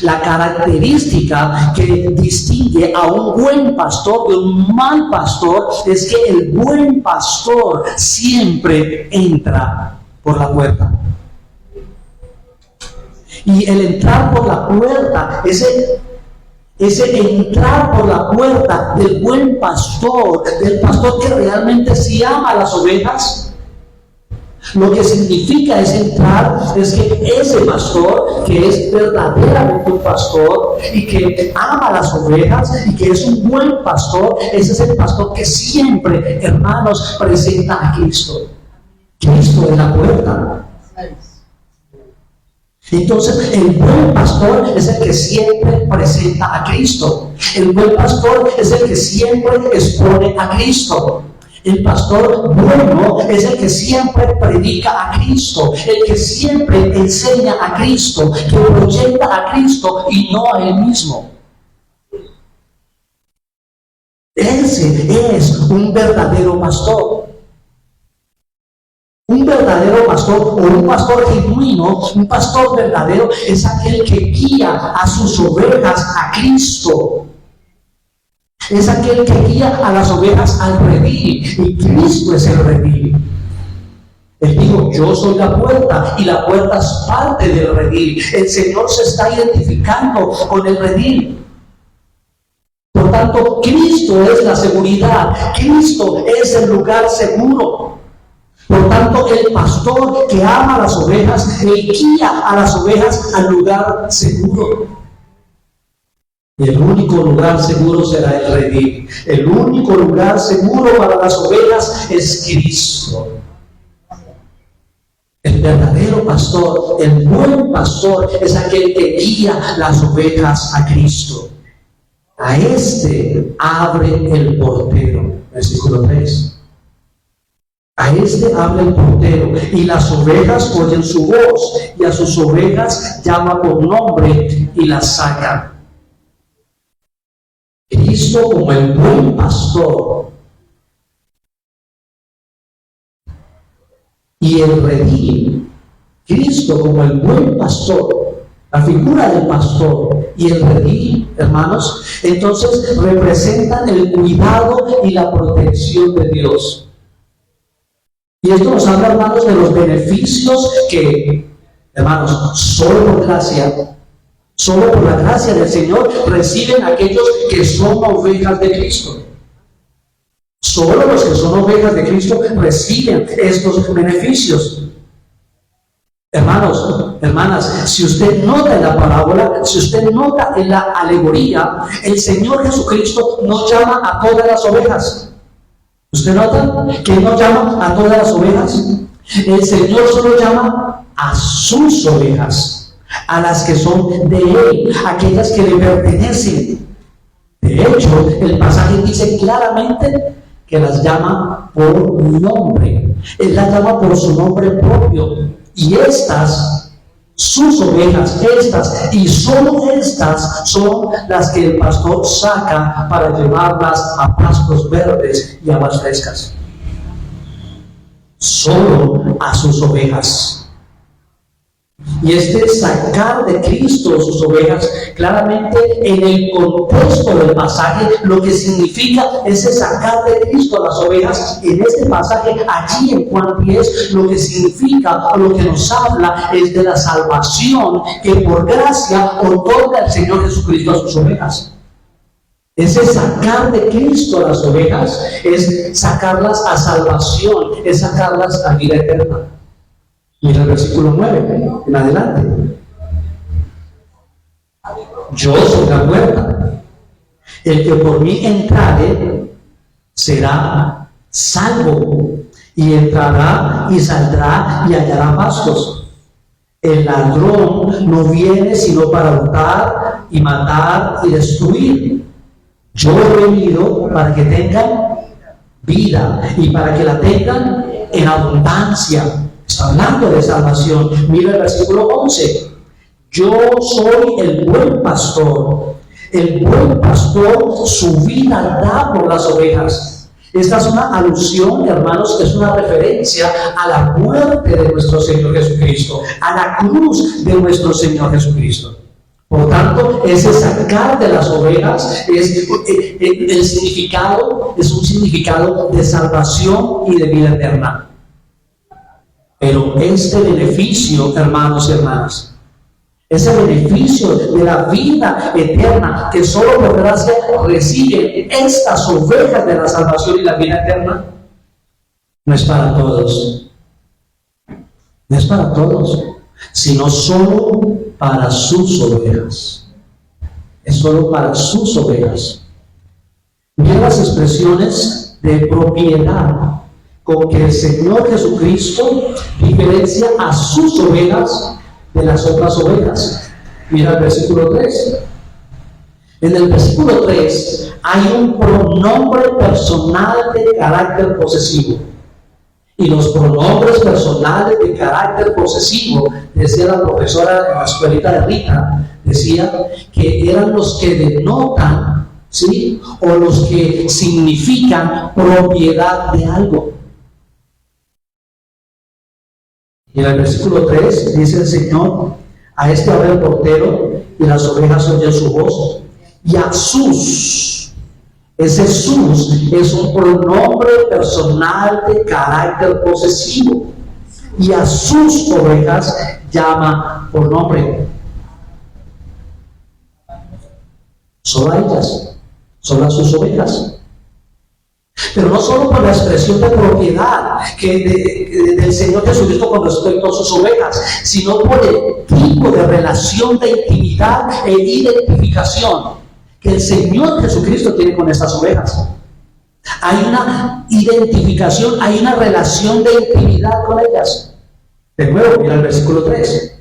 La característica que distingue a un buen pastor de un mal pastor es que el buen pastor siempre entra por la puerta. Y el entrar por la puerta, ese entrar por la puerta del buen pastor, del pastor que realmente sí ama a las ovejas, Lo que significa es entrar, es que ese pastor, que es verdaderamente un pastor y que ama las ovejas y que es un buen pastor, ese es el pastor que siempre, hermanos, presenta a Cristo. Cristo es la puerta. Entonces, el buen pastor es el que siempre presenta a Cristo. El buen pastor es el que siempre expone a Cristo. El pastor bueno es el que siempre predica a Cristo, el que siempre enseña a Cristo, que proyecta a Cristo y no a él mismo. Ese es un verdadero pastor. Un verdadero pastor o un pastor genuino, un pastor verdadero es aquel que guía a sus ovejas a Cristo. Es aquel que guía a las ovejas al redil, y Cristo es el redil. Él dijo: yo soy la puerta, y la puerta es parte del redil. El Señor se está identificando con el redil. Por tanto, Cristo es la seguridad, Cristo es el lugar seguro. Por tanto, el pastor que ama a las ovejas, él guía a las ovejas al lugar seguro. Y el único lugar seguro será el redil. El único lugar seguro para las ovejas es Cristo. El verdadero pastor, el buen pastor, es aquel que guía las ovejas a Cristo. A este abre el portero. Versículo 3. A este abre el portero, y las ovejas oyen su voz, y a sus ovejas llama por nombre y las saca. Cristo, como el buen pastor, y el redil. Cristo, como el buen pastor, la figura del pastor y el redil, hermanos, entonces representan el cuidado y la protección de Dios. Y esto nos habla, hermanos, de los beneficios que, hermanos, solo por la gracia del Señor reciben aquellos que son ovejas de Cristo. Solo los que son ovejas de Cristo reciben estos beneficios. Hermanos, hermanas, si usted nota en la parábola, si usted nota en la alegoría, el Señor Jesucristo no llama a todas las ovejas. ¿Usted nota que no llama a todas las ovejas? El Señor solo llama a sus ovejas, a las que son de Él, aquellas que le pertenecen. De hecho, el pasaje dice claramente que las llama por nombre. Él las llama por su nombre propio. Y estas, sus ovejas, estas y solo estas son las que el pastor saca para llevarlas a pastos verdes y aguas frescas. Solo a sus ovejas. Y este sacar de Cristo sus ovejas, claramente en el contexto del pasaje, lo que significa ese sacar de Cristo a las ovejas, en este pasaje, allí en Juan 10, lo que significa o lo que nos habla es de la salvación que por gracia otorga el Señor Jesucristo a sus ovejas. Ese sacar de Cristo a las ovejas es sacarlas a salvación, es sacarlas a vida eterna. Mira el versículo 9, en adelante. Yo soy la puerta. El que por mí entrare será salvo, y entrará y saldrá y hallará pastos. El ladrón no viene sino para hurtar y matar y destruir. Yo he venido para que tengan vida y para que la tengan en abundancia. Está hablando de salvación. Mira el versículo 11. Yo soy el buen pastor. El buen pastor su vida da por las ovejas. Esta es una alusión, hermanos, es una referencia a la muerte de nuestro Señor Jesucristo, a la cruz de nuestro Señor Jesucristo. Por tanto, ese sacar de las ovejas es el significado, es un significado de salvación y de vida eterna. Pero este beneficio, hermanos y hermanas, ese beneficio de la vida eterna que solo por gracia reciben estas ovejas de la salvación y la vida eterna, no es para todos. No es para todos, sino solo para sus ovejas. Es solo para sus ovejas. Mira las expresiones de propiedad con que el Señor Jesucristo diferencia a sus ovejas de las otras ovejas. Mira el versículo 3. En el versículo 3 hay un pronombre personal de carácter posesivo. Y los pronombres personales de carácter posesivo, decía la profesora en la escuelita de Rita, decía que eran los que denotan, ¿sí?, o los que significan propiedad de algo. Y en el versículo 3 dice el Señor: a este abre el portero y las ovejas oyen su voz, y a sus. Ese sus es un pronombre personal de carácter posesivo, y a sus ovejas llama por nombre. Solo a ellas, solo a sus ovejas. Pero no solo por la expresión de propiedad del Señor Jesucristo con respecto a sus ovejas, sino por el tipo de relación de intimidad e identificación que el Señor Jesucristo tiene con estas ovejas. Hay una identificación, hay una relación de intimidad con ellas. De nuevo, mira el versículo 3.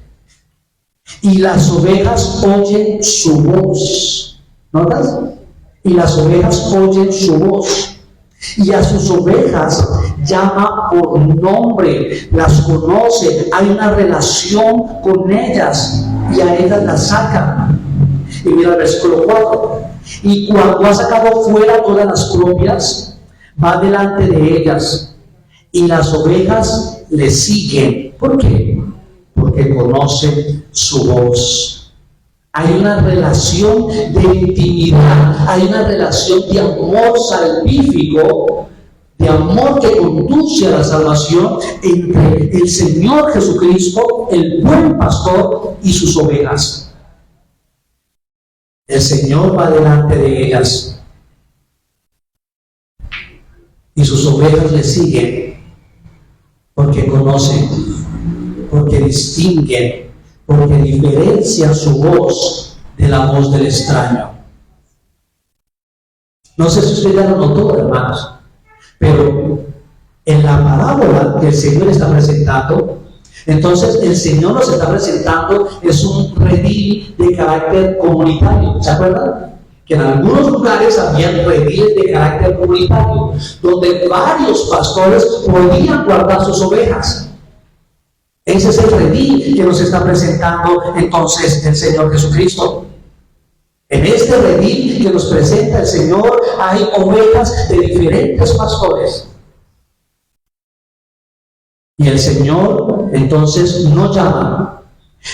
Y las ovejas oyen su voz. ¿Notas? Y las ovejas oyen su voz. Y a sus ovejas llama por nombre, las conoce, hay una relación con ellas y a ellas las saca. Y mira el versículo 4. Y cuando ha sacado fuera todas las propias, va delante de ellas, y las ovejas le siguen. ¿Por qué? Porque conocen su voz. Hay una relación de intimidad, hay una relación de amor salvífico, de amor que conduce a la salvación entre el Señor Jesucristo, el buen pastor, y sus ovejas. El Señor va delante de ellas y sus ovejas le siguen porque conocen, porque distinguen, porque diferencian su voz de la voz del extraño. No sé si usted ya lo notó, hermanos, pero en la parábola que el Señor está presentando, entonces el Señor nos está presentando es un redil de carácter comunitario. ¿Se acuerdan? Que en algunos lugares había rediles de carácter comunitario, donde varios pastores podían guardar sus ovejas. Ese es el redil que nos está presentando entonces el Señor Jesucristo. En este redil que nos presenta el Señor hay ovejas de diferentes pastores. Y el Señor entonces no llama.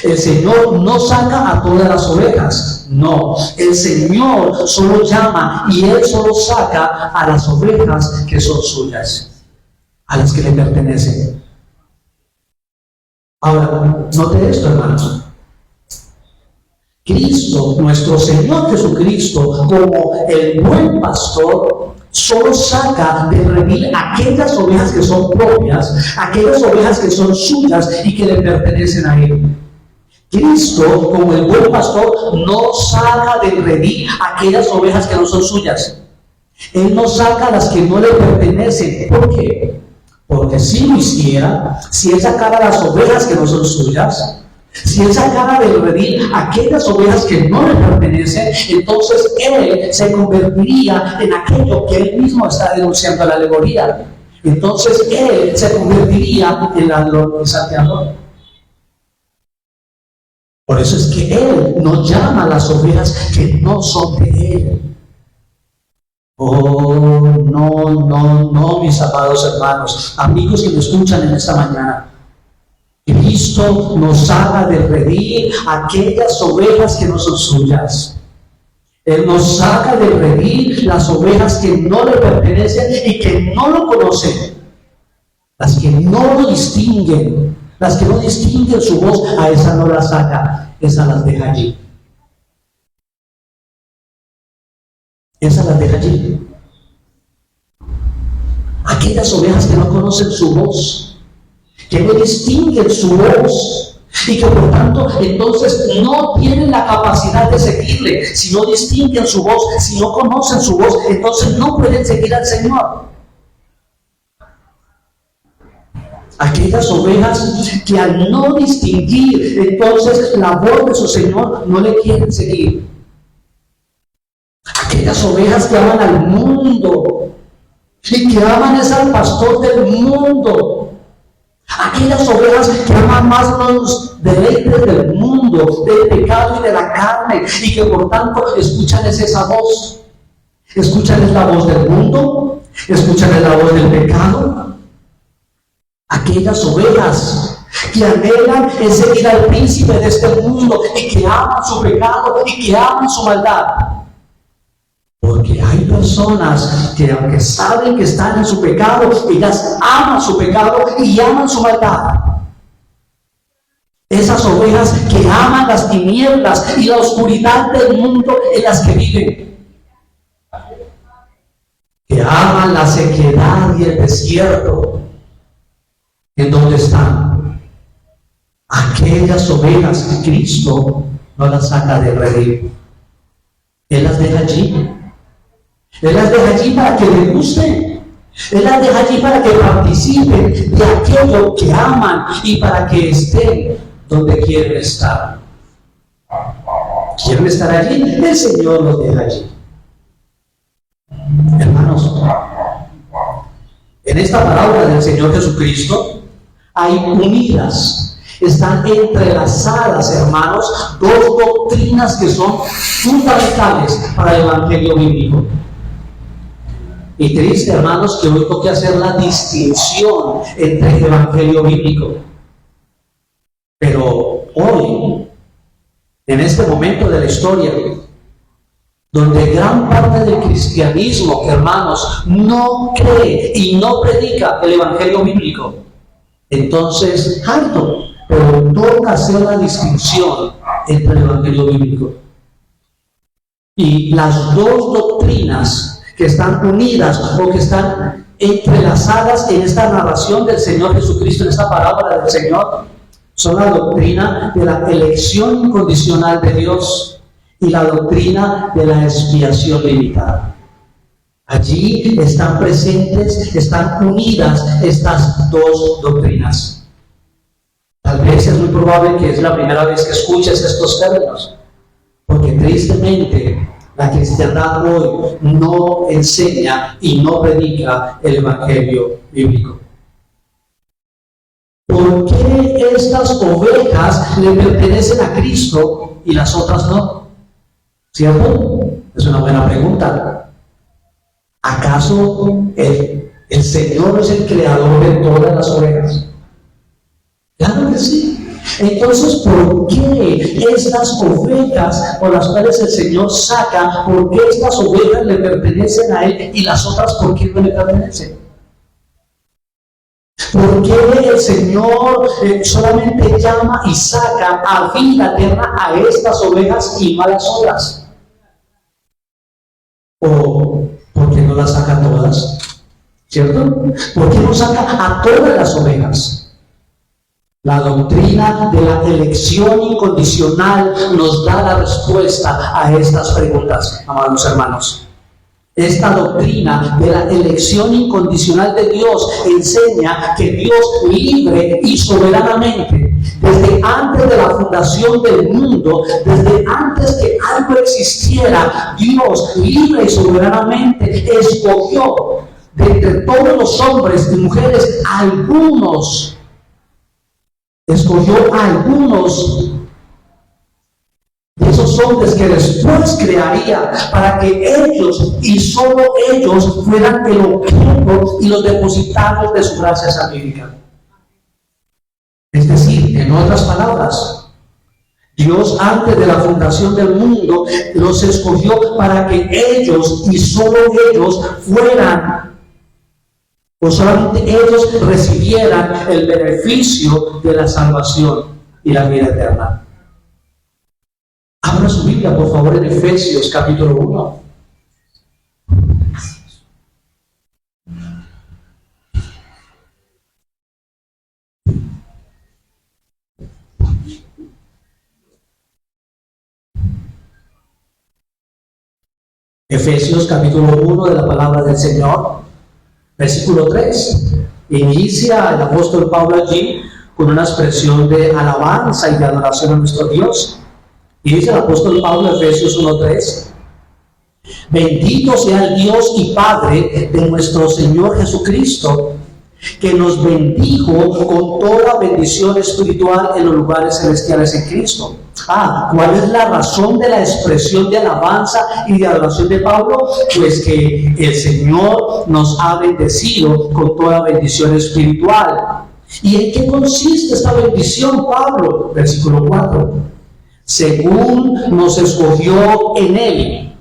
El Señor no saca a todas las ovejas. No, el Señor solo llama y Él solo saca a las ovejas que son suyas, a las que le pertenecen. Ahora, note esto, hermanos. Cristo, nuestro Señor Jesucristo, como el buen pastor, solo saca del redil aquellas ovejas que son propias, aquellas ovejas que son suyas y que le pertenecen a Él. Cristo, como el buen pastor, no saca del redil aquellas ovejas que no son suyas. Él no saca las que no le pertenecen. ¿Por qué? Porque si lo hiciera, si Él sacara las ovejas que no son suyas, si Él sacara del redil aquellas ovejas que no le pertenecen, entonces Él se convertiría en aquello que Él mismo está denunciando en la alegoría. Entonces Él se convertiría en ladrón y salteador. Por eso es que Él no llama a las ovejas que no son de Él. Oh, no, mis amados hermanos, amigos que me escuchan en esta mañana. Cristo nos saca del redil aquellas ovejas que no son suyas. Él nos saca del redil las ovejas que no le pertenecen y que no lo conocen. Las que no lo distinguen. Las que no distinguen su voz, a esa no la saca, esa las deja allí. Esa las deja allí. Aquellas ovejas que no conocen su voz, que no distinguen su voz y que por tanto entonces no tienen la capacidad de seguirle. Si no distinguen su voz, si no conocen su voz, entonces no pueden seguir al Señor. Aquellas ovejas que al no distinguir entonces la voz de su Señor no le quieren seguir. Aquellas ovejas que aman al mundo y que aman es al pastor del mundo. Aquellas ovejas que aman más los deleites del mundo, del pecado y de la carne, y que por tanto escuchan esa voz. Escuchan la voz del mundo, escuchan la voz del pecado. Aquellas ovejas que anhelan es seguir al príncipe de este mundo y que aman su pecado y que aman su maldad. Porque hay personas que aunque saben que están en su pecado, ellas aman su pecado y aman su maldad. Esas ovejas que aman las tinieblas y la oscuridad del mundo en las que viven. Que aman la sequedad y el desierto en donde están. Aquellas ovejas que Cristo no las saca del redil. Él las deja allí. Él las deja allí para que le guste. Él las deja allí para que participen de aquello que aman y para que estén donde quieren estar. ¿Quieren estar allí? El Señor los deja allí. Hermanos, en esta parábola del Señor Jesucristo hay unidas, están entrelazadas, hermanos, dos doctrinas que son fundamentales para el Evangelio bíblico. Y triste, hermanos, que hoy toque hacer la distinción entre el Evangelio bíblico. Pero hoy, en este momento de la historia, donde gran parte del cristianismo, hermanos, no cree y no predica el Evangelio bíblico, entonces, harto, pero toca hacer la distinción entre el Evangelio bíblico. Y las dos doctrinas que están unidas o que están entrelazadas en esta narración del Señor Jesucristo, en esta parábola del Señor, son la doctrina de la elección incondicional de Dios y la doctrina de la expiación limitada. Allí están presentes, están unidas estas dos doctrinas. Tal vez es muy probable que es la primera vez que escuches estos términos, porque tristemente la cristiandad hoy no enseña y no predica el Evangelio bíblico. ¿Por qué estas ovejas le pertenecen a Cristo y las otras no? ¿Cierto? Es una buena pregunta. ¿Acaso el Señor es el creador de todas las ovejas? Claro que sí. Entonces, ¿por qué estas ovejas por las cuales el Señor saca, por qué estas ovejas le pertenecen a Él y las otras por qué no le pertenecen? ¿Por qué el Señor solamente llama y saca a vida eterna a estas ovejas y no a las otras? ¿O por qué no las saca a todas? ¿Cierto? ¿Por qué no saca a todas las ovejas? La doctrina de la elección incondicional nos da la respuesta a estas preguntas, amados hermanos. Esta doctrina de la elección incondicional de Dios enseña que Dios libre y soberanamente, desde antes de la fundación del mundo, desde antes que algo existiera, Dios libre y soberanamente escogió de entre todos los hombres y mujeres escogió a algunos de esos hombres que después crearía para que ellos y solo ellos fueran el objeto y los depositarios de su gracia salvífica. Es decir, en otras palabras, Dios antes de la fundación del mundo los escogió para que ellos y solo ellos fueran, o solamente ellos recibieran el beneficio de la salvación y la vida eterna. Abra su Biblia, por favor, en Efesios capítulo 1. Efesios capítulo 1 de la palabra del Señor, versículo 3. Inicia el apóstol Pablo allí con una expresión de alabanza y de adoración a nuestro Dios. Y dice el apóstol Pablo, Efesios 1:3: bendito sea el Dios y Padre de nuestro Señor Jesucristo, que nos bendijo con toda bendición espiritual en los lugares celestiales en Cristo. ¿Cuál es la razón de la expresión de alabanza y de adoración de Pablo? Pues que el Señor nos ha bendecido con toda bendición espiritual. ¿Y en qué consiste esta bendición, Pablo? Versículo 4: según nos escogió en Él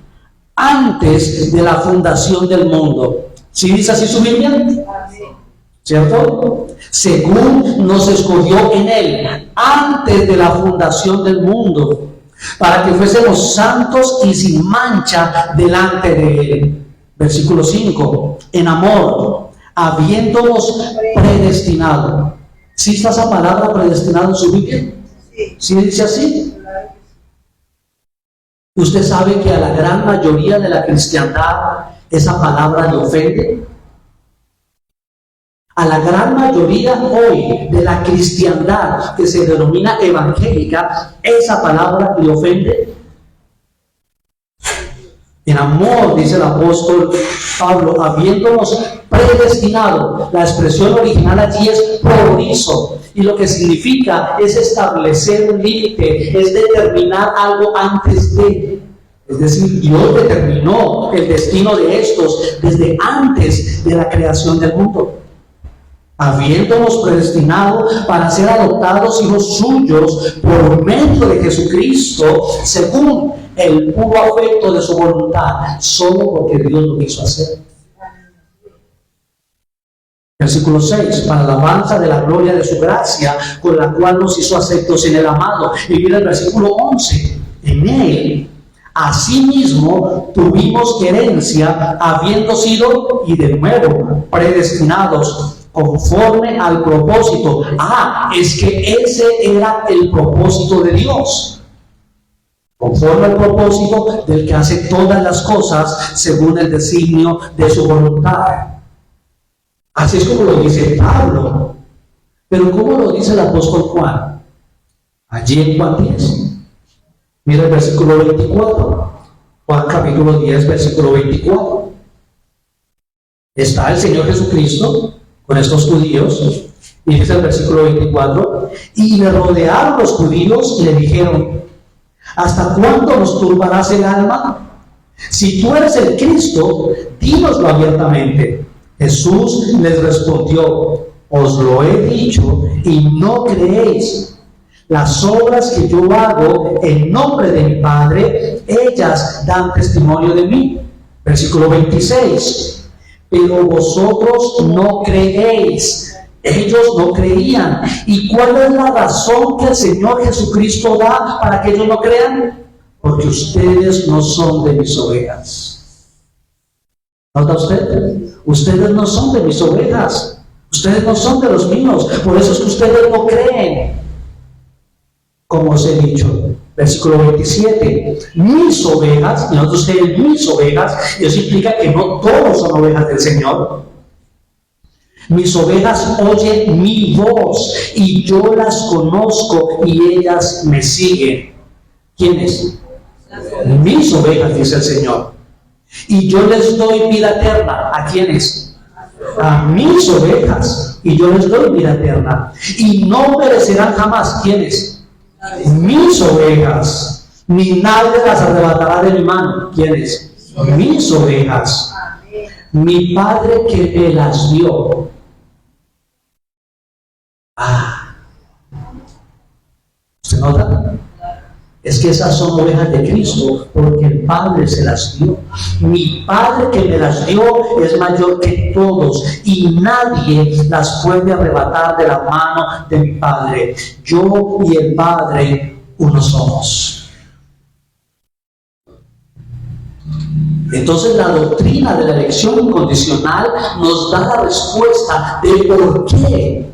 antes de la fundación del mundo. ¿Sí dice así su Biblia? ¿Cierto? Según nos escogió en Él antes de la fundación del mundo, para que fuésemos santos y sin mancha delante de Él. Versículo 5: en amor, habiéndonos predestinado. ¿Sí está esa palabra predestinado en su Biblia? ¿Sí dice así? Usted sabe que a la gran mayoría de la cristiandad esa palabra le ofende. A la gran mayoría hoy de la cristiandad que se denomina evangélica, esa palabra le ofende. En amor, dice el apóstol Pablo, habiéndonos predestinado. La expresión original allí es prorizo, y lo que significa es establecer un límite, es determinar algo antes de. Es decir, Dios determinó el destino de estos desde antes de la creación del mundo, habiéndonos predestinado para ser adoptados hijos suyos por medio de Jesucristo, según el puro afecto de su voluntad, solo porque Dios lo quiso hacer. Versículo 6: para la alabanza de la gloria de su gracia, con la cual nos hizo aceptos en el amado. Y mira el versículo 11: en Él asimismo tuvimos herencia, habiendo sido, y de nuevo, predestinados conforme al propósito. Es que ese era el propósito de Dios. Conforme al propósito del que hace todas las cosas según el designio de su voluntad. Así es como lo dice Pablo. Pero ¿cómo lo dice el apóstol Juan? Allí en Juan 10. Mira el versículo 24. Juan capítulo 10, versículo 24. Está el Señor Jesucristo con estos judíos, y dice el versículo 24: y le rodearon los judíos y le dijeron: ¿hasta cuándo nos turbarás el alma? Si tú eres el Cristo, dínoslo abiertamente. Jesús les respondió: os lo he dicho y no creéis. Las obras que yo hago en nombre de mi Padre, ellas dan testimonio de mí. Versículo 26: pero vosotros no creéis. Ellos no creían. ¿Y cuál es la razón que el Señor Jesucristo da para que ellos no crean? Porque ustedes no son de mis ovejas. ¿Nota usted? Ustedes no son de mis ovejas. Ustedes no son de los míos. Por eso es que ustedes no creen. Como os he dicho. Versículo 27: mis ovejas, y nosotros tenemos mis ovejas, y eso implica que no todos son ovejas del Señor. Mis ovejas oyen mi voz, y yo las conozco, y ellas me siguen. ¿Quiénes? Mis ovejas, dice el Señor. Y yo les doy vida eterna. ¿A quiénes? A mis ovejas. Y yo les doy vida eterna. Y no perecerán jamás. ¿Quiénes? Mis ovejas, ni nadie las arrebatará de mi mano. ¿Quiénes? Mis ovejas. Mi Padre que me las dio. ¿Se nota? Es que esas son ovejas de Cristo porque el Padre se las dio. Mi Padre que me las dio es mayor que todos y nadie las puede arrebatar de la mano de mi Padre. Yo y el Padre uno somos. Entonces la doctrina de la elección incondicional nos da la respuesta de por qué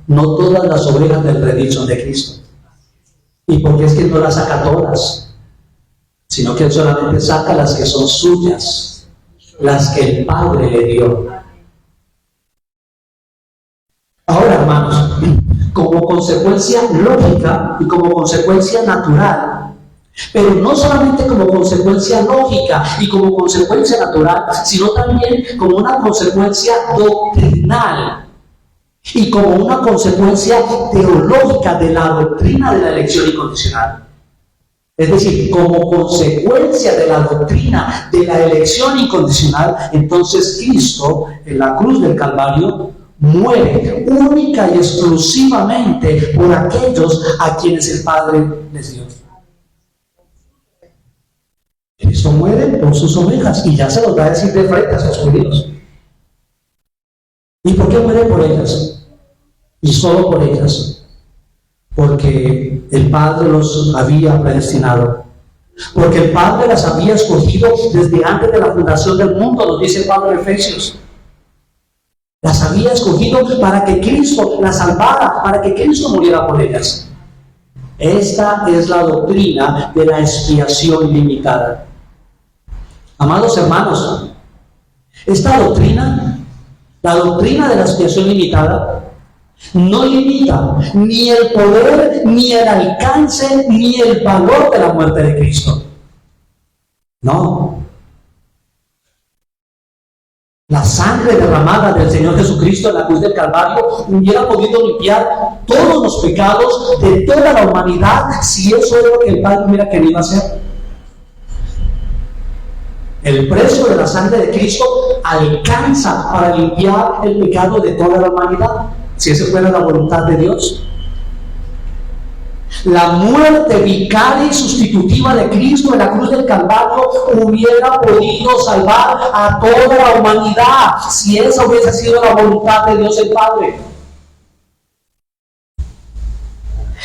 no todas las ovejas del redil son de Cristo. ¿Y por qué es que no las saca todas? sino que Él solamente saca las que son suyas, las que el Padre le dio. Ahora, hermanos, como consecuencia lógica y como consecuencia natural, pero no solamente como consecuencia lógica y como consecuencia natural, sino también como una consecuencia doctrinal y como una consecuencia teológica de la doctrina de la elección incondicional. Es decir, como consecuencia de la doctrina de la elección incondicional, entonces Cristo en la cruz del Calvario muere única y exclusivamente por aquellos a quienes el Padre les dio. Cristo muere por sus ovejas y ya se los va a decir de frente a sus judíos. ¿Y por qué muere por ellas? Y solo por ellas. Porque el Padre los había predestinado. Porque el Padre las había escogido desde antes de la fundación del mundo, nos dice el Pablo en Efesios. Las había escogido para que Cristo las salvara, para que Cristo muriera por ellas. Esta es la doctrina de la expiación ilimitada. Amados hermanos, esta doctrina, la doctrina de la expiación limitada, no limita ni el poder, ni el alcance, ni el valor de la muerte de Cristo. No. La sangre derramada del Señor Jesucristo en la cruz del Calvario hubiera podido limpiar todos los pecados de toda la humanidad si eso es lo que el Padre hubiera querido hacer. El precio de la sangre de Cristo alcanza para limpiar el pecado de toda la humanidad, si esa fuera la voluntad de Dios. La muerte vicaria y sustitutiva de Cristo en la cruz del Calvario hubiera podido salvar a toda la humanidad si esa hubiese sido la voluntad de Dios el Padre.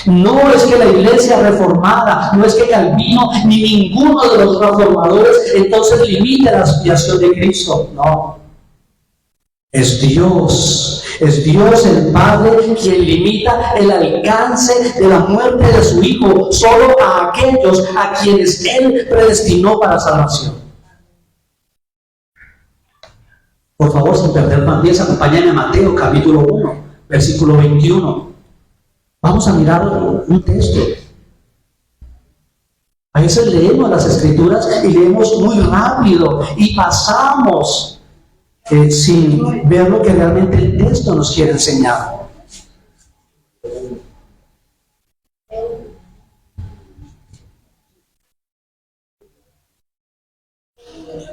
No es que la iglesia reformada, no es que Calvino ni ninguno de los reformadores entonces limite la expiación de Cristo. No. Es Dios el Padre quien limita el alcance de la muerte de su Hijo solo a aquellos a quienes Él predestinó para salvación. Por favor, sin perder más tiempo, acompáñenme a Mateo capítulo 1, versículo 21. Vamos a mirar un texto. A veces leemos las Escrituras y leemos muy rápido y pasamos sin ver lo que realmente el texto nos quiere enseñar.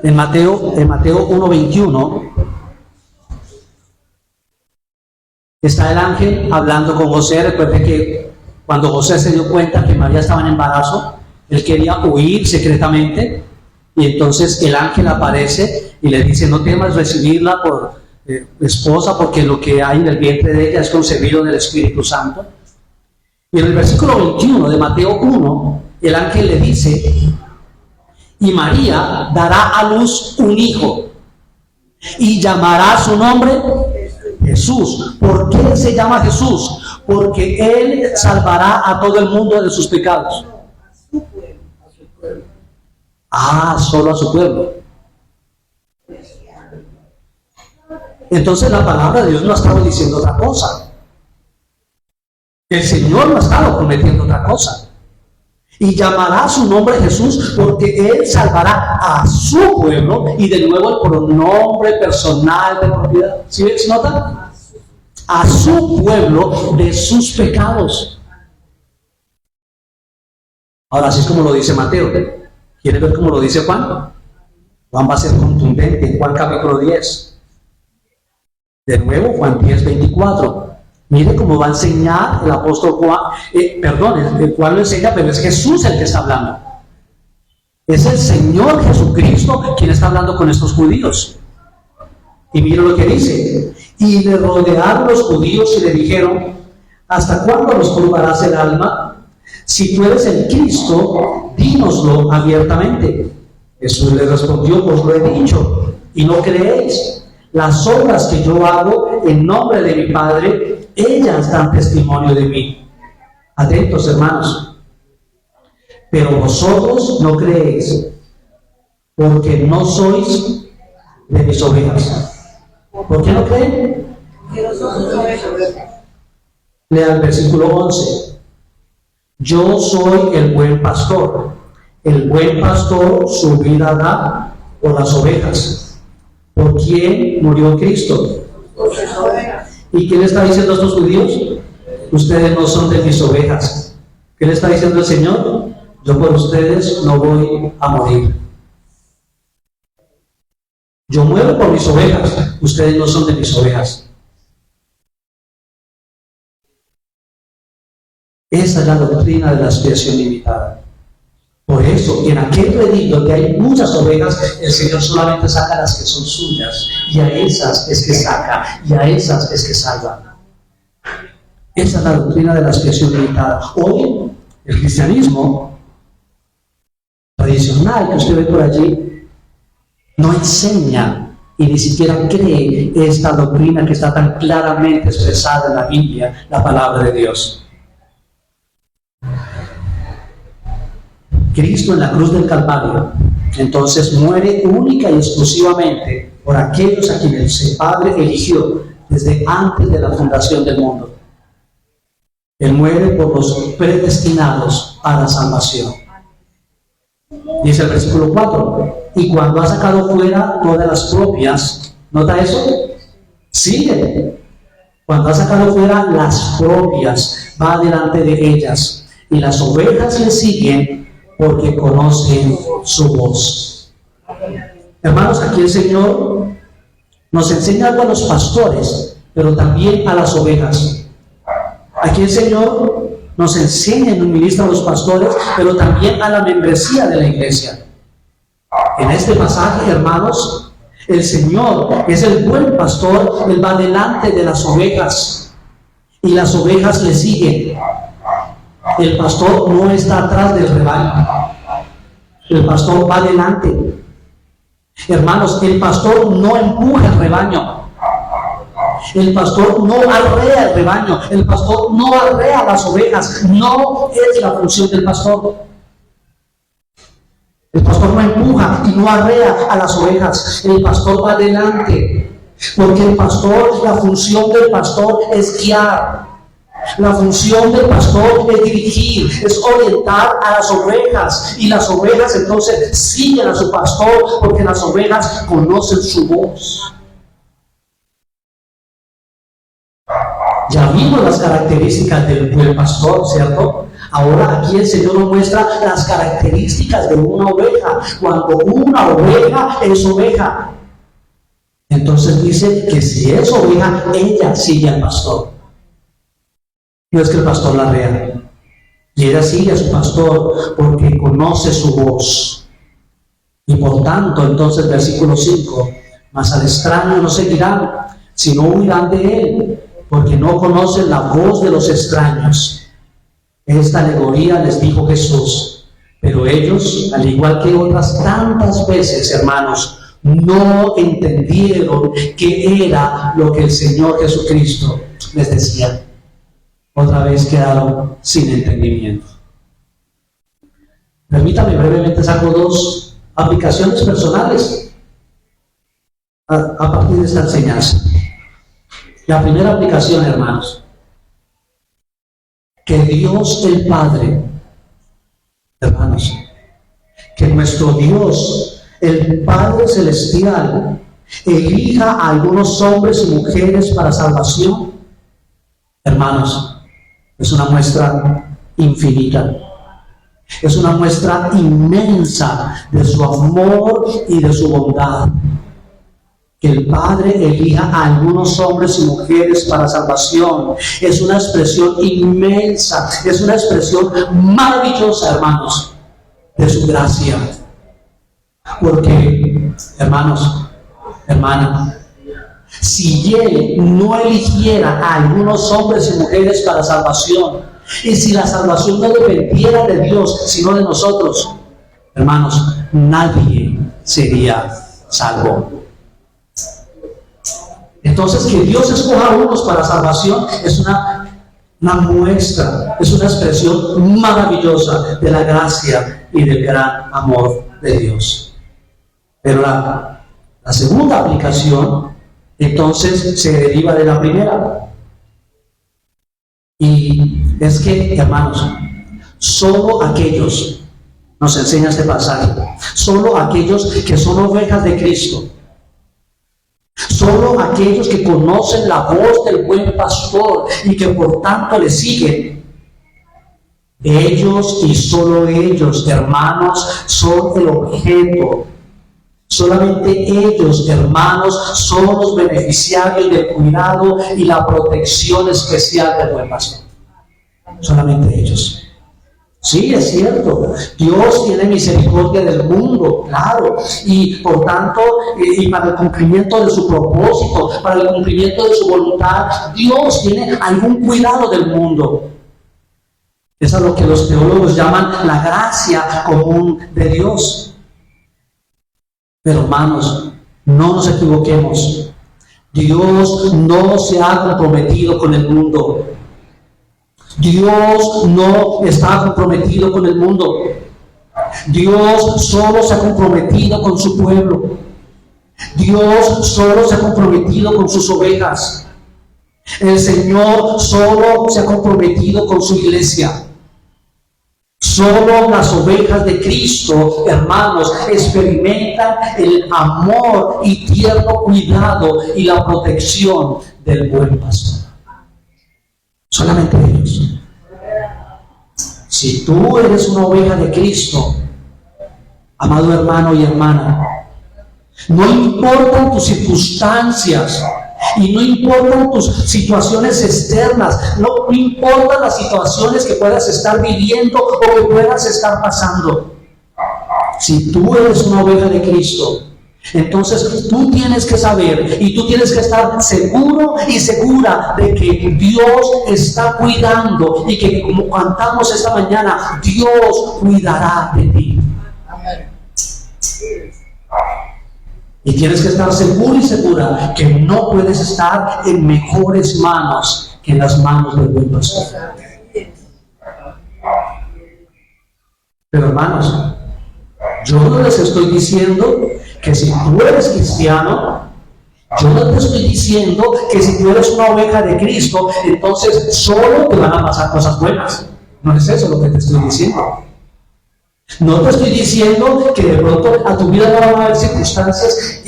En Mateo 1:21 está el ángel hablando con José. Recuerde que cuando José se dio cuenta que María estaba en embarazo, él quería huir secretamente, y entonces el ángel aparece y le dice: no temas recibirla por esposa, porque lo que hay en el vientre de ella es concebido del Espíritu Santo. Y en el versículo 21 de Mateo 1, el ángel le dice: y María dará a luz un hijo y llamará su nombre Jesús. ¿Por qué se llama Jesús? Porque Él salvará a todo el mundo de sus pecados. Solo a su pueblo. Entonces la palabra de Dios no ha estado diciendo otra cosa. El Señor no ha estado prometiendo otra cosa. Y llamará su nombre Jesús porque Él salvará a su pueblo. Y de nuevo el pronombre personal de propiedad. ¿Sí notan? A su pueblo de sus pecados. Ahora, así es como lo dice Mateo. ¿Quieren ver cómo lo dice Juan? Juan va a ser contundente en Juan capítulo 10. De nuevo, Juan 10:24. Mire cómo va a enseñar el apóstol Juan. Juan lo enseña, pero es Jesús el que está hablando. Es el Señor Jesucristo quien está hablando con estos judíos. Y mire lo que dice: y le rodearon los judíos y le dijeron: ¿hasta cuándo nos turbarás el alma? Si tú eres el Cristo, dínoslo abiertamente. Jesús le respondió: os lo he dicho, y no creéis. Las obras que yo hago en nombre de mi Padre, ellas dan testimonio de mí. Atentos, hermanos. pero vosotros no creéis, porque no sois de mis ovejas. ¿Por qué no creen? Que nosotros somos ovejas. Lea el versículo 11. Yo soy el buen pastor. El buen pastor su vida da por las ovejas. ¿Por quién murió Cristo? Por sus ovejas. ¿Y qué le está diciendo a estos judíos? Ustedes no son de mis ovejas. ¿Qué le está diciendo el Señor? Yo por ustedes no voy a morir. Yo muero por mis ovejas. Ustedes no son de mis ovejas. Esa es la doctrina de la expiación limitada. Por eso, en aquel redil donde hay muchas ovejas, el Señor solamente saca las que son suyas, y a esas es que saca, y a esas es que salva. Esa es la doctrina de la expiación limitada. Hoy, el cristianismo tradicional que usted ve por allí, no enseña y ni siquiera cree esta doctrina que está tan claramente expresada en la Biblia, la palabra de Dios. Cristo en la cruz del Calvario, entonces muere única y exclusivamente por aquellos a quienes el Padre eligió desde antes de la fundación del mundo. Él muere por los predestinados a la salvación. Dice el versículo 4, y cuando ha sacado fuera todas las propias, ¿nota eso? Sigue. Cuando ha sacado fuera las propias, va delante de ellas, y las ovejas le siguen porque conocen su voz. Hermanos, aquí el Señor nos enseña algo a los pastores, pero también a las ovejas. Aquí el Señor nos enseña y nos ministra a los pastores, pero también a la membresía de la iglesia. En este pasaje, hermanos, el Señor es el buen pastor. Él va delante de las ovejas y las ovejas le siguen. El pastor no está atrás del rebaño. El pastor va delante. Hermanos, el pastor no empuja el rebaño. El pastor no arrea el rebaño. El pastor no arrea las ovejas. No es la función del pastor. El pastor no empuja y no arrea a las ovejas. El pastor va delante. Porque el pastor, la función del pastor es guiar. La función del pastor es dirigir, es orientar a las ovejas, y las ovejas entonces siguen a su pastor porque las ovejas conocen su voz. Ya vimos las características del buen pastor, ¿cierto? Ahora aquí el Señor nos muestra las características de una oveja. Cuando una oveja es oveja, entonces dice que si es oveja, ella sigue al pastor. No es que el pastor la arrea. Y ella sigue a su pastor porque conoce su voz. Y por tanto, entonces, versículo 5, mas al extraño no seguirán, sino huirán de él, porque no conocen la voz de los extraños. Esta alegoría les dijo Jesús, pero ellos, al igual que otras tantas veces, hermanos, no entendieron qué era lo que el Señor Jesucristo les decía. Otra vez quedaron sin entendimiento. Permítame brevemente, saco dos aplicaciones personales a partir de esta enseñanza. La primera aplicación, hermanos, que Dios el Padre, hermanos, que nuestro Dios, el Padre Celestial, elija a algunos hombres y mujeres para salvación, hermanos, es una muestra infinita. Es una muestra inmensa de su amor y de su bondad. Que el Padre elija a algunos hombres y mujeres para salvación es una expresión inmensa, es una expresión maravillosa, hermanos, de su gracia. Porque, hermanos, hermanas, si Él no eligiera a algunos hombres y mujeres para salvación, y si la salvación no dependiera de Dios, sino de nosotros, hermanos, nadie sería salvo. Entonces, que Dios escoja a unos para salvación es una una muestra, es una expresión maravillosa de la gracia y del gran amor de Dios. Pero la segunda aplicación, entonces, se deriva de la primera. Y es que, hermanos, solo aquellos, nos enseña este pasaje, solo aquellos que son ovejas de Cristo, solo aquellos que conocen la voz del buen pastor y que por tanto le siguen, ellos y solo ellos, hermanos, son el objeto. Solamente ellos, hermanos, son los beneficiarios del cuidado y la protección especial del buen pastor. Solamente ellos. Sí, es cierto, Dios tiene misericordia del mundo, claro, y por tanto, y para el cumplimiento de su propósito, para el cumplimiento de su voluntad, Dios tiene algún cuidado del mundo. Eso es lo que los teólogos llaman la gracia común de Dios. Pero hermanos, no nos equivoquemos, Dios no se ha comprometido con el mundo. Dios no está comprometido con el mundo. Dios solo se ha comprometido con su pueblo. Dios solo se ha comprometido con sus ovejas. El Señor solo se ha comprometido con su iglesia. Solo las ovejas de Cristo, hermanos, experimentan el amor y tierno cuidado y la protección del buen pastor. Solamente ellos. Si tú eres una oveja de Cristo, amado hermano y hermana, no importan tus circunstancias y no importan tus situaciones externas, no importan las situaciones que puedas estar viviendo o que puedas estar pasando. Si tú eres una oveja de Cristo, entonces tú tienes que saber y tú tienes que estar seguro y segura de que Dios está cuidando y que, como cantamos esta mañana, Dios cuidará de ti. Y tienes que estar seguro y segura que no puedes estar en mejores manos que en las manos del buen pastor. Pero hermanos, yo no les estoy diciendo que si tú eres cristiano, yo no te estoy diciendo que si tú eres una oveja de Cristo, entonces solo te van a pasar cosas buenas. No es eso lo que te estoy diciendo. No te estoy diciendo que de pronto a tu vida no van a haber circunstancias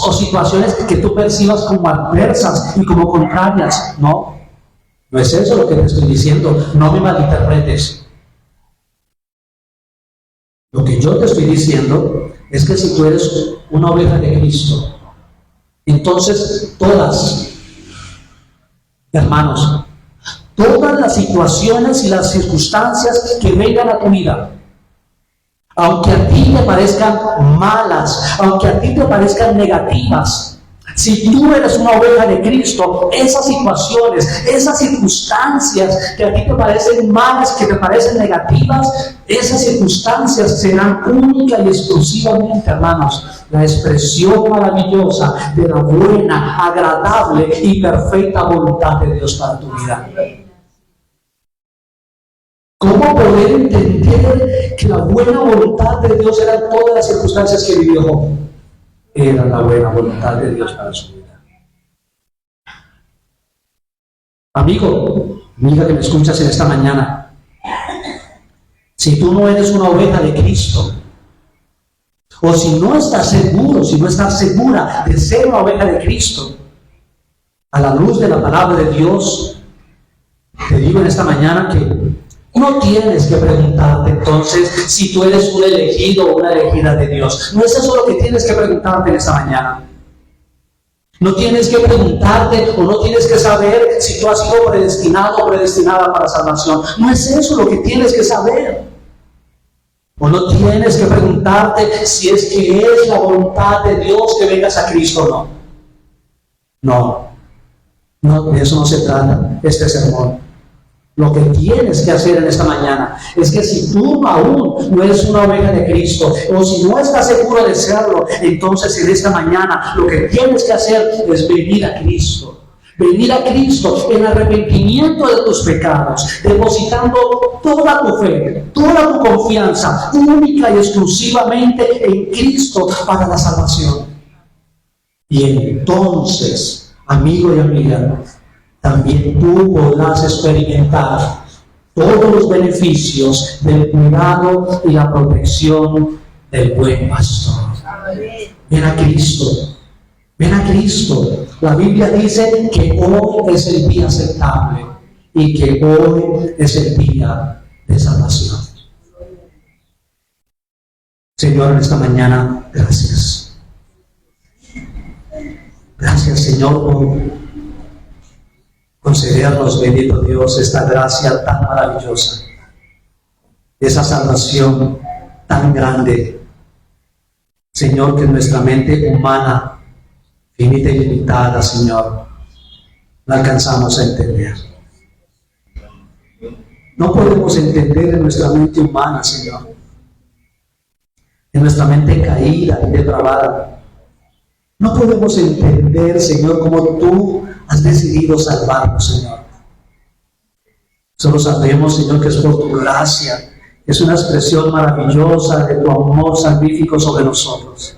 o situaciones que tú percibas como adversas y como contrarias. No, no es eso lo que te estoy diciendo. No me malinterpretes. Lo que yo te estoy diciendo es que si tú eres una oveja de Cristo, entonces todas, hermanos, todas las situaciones y las circunstancias que vengan a tu vida, aunque a ti te parezcan malas, aunque a ti te parezcan negativas, si tú eres una oveja de Cristo, esas situaciones, esas circunstancias que a ti te parecen malas, que te parecen negativas, esas circunstancias serán única y exclusivamente, hermanos, la expresión maravillosa de la buena, agradable y perfecta voluntad de Dios para tu vida. ¿Cómo poder entender que la buena voluntad de Dios era en todas las circunstancias que vivió Job? Era la buena voluntad de Dios para su vida. Amigo, amiga que me escuchas en esta mañana, si tú no eres una oveja de Cristo, o si no estás seguro, si no estás segura de ser una oveja de Cristo, a la luz de la palabra de Dios, te digo en esta mañana que no tienes que preguntarte entonces si tú eres un elegido o una elegida de Dios. No es eso lo que tienes que preguntarte en esta mañana. No tienes que preguntarte o no tienes que saber si tú has sido predestinado o predestinada para salvación. No es eso lo que tienes que saber. O no tienes que preguntarte si es que es la voluntad de Dios que vengas a Cristo o no. No, de eso no se trata este sermón. Lo que tienes que hacer en esta mañana es que si tú aún no eres una oveja de Cristo o si no estás seguro de serlo, entonces en esta mañana lo que tienes que hacer es venir a Cristo. Venir a Cristo en arrepentimiento de tus pecados, depositando toda tu fe, toda tu confianza, única y exclusivamente en Cristo para la salvación. Y entonces, amigo y amiga, también tú podrás experimentar todos los beneficios del cuidado y la protección del buen pastor. Ven a Cristo. Ven a Cristo. La Biblia dice que hoy es el día aceptable y que hoy es el día de salvación. Señor, en esta mañana, gracias. Gracias, Señor, por concedernos, bendito Dios, esta gracia tan maravillosa, esa salvación tan grande, Señor, que nuestra mente humana, finita y limitada, Señor, no alcanzamos a entender. No podemos entender en nuestra mente humana, Señor, en nuestra mente caída y depravada. No podemos entender, Señor, cómo tú has decidido salvarnos, Señor. Solo sabemos, Señor, que es por tu gracia, es una expresión maravillosa de tu amor salvífico sobre nosotros.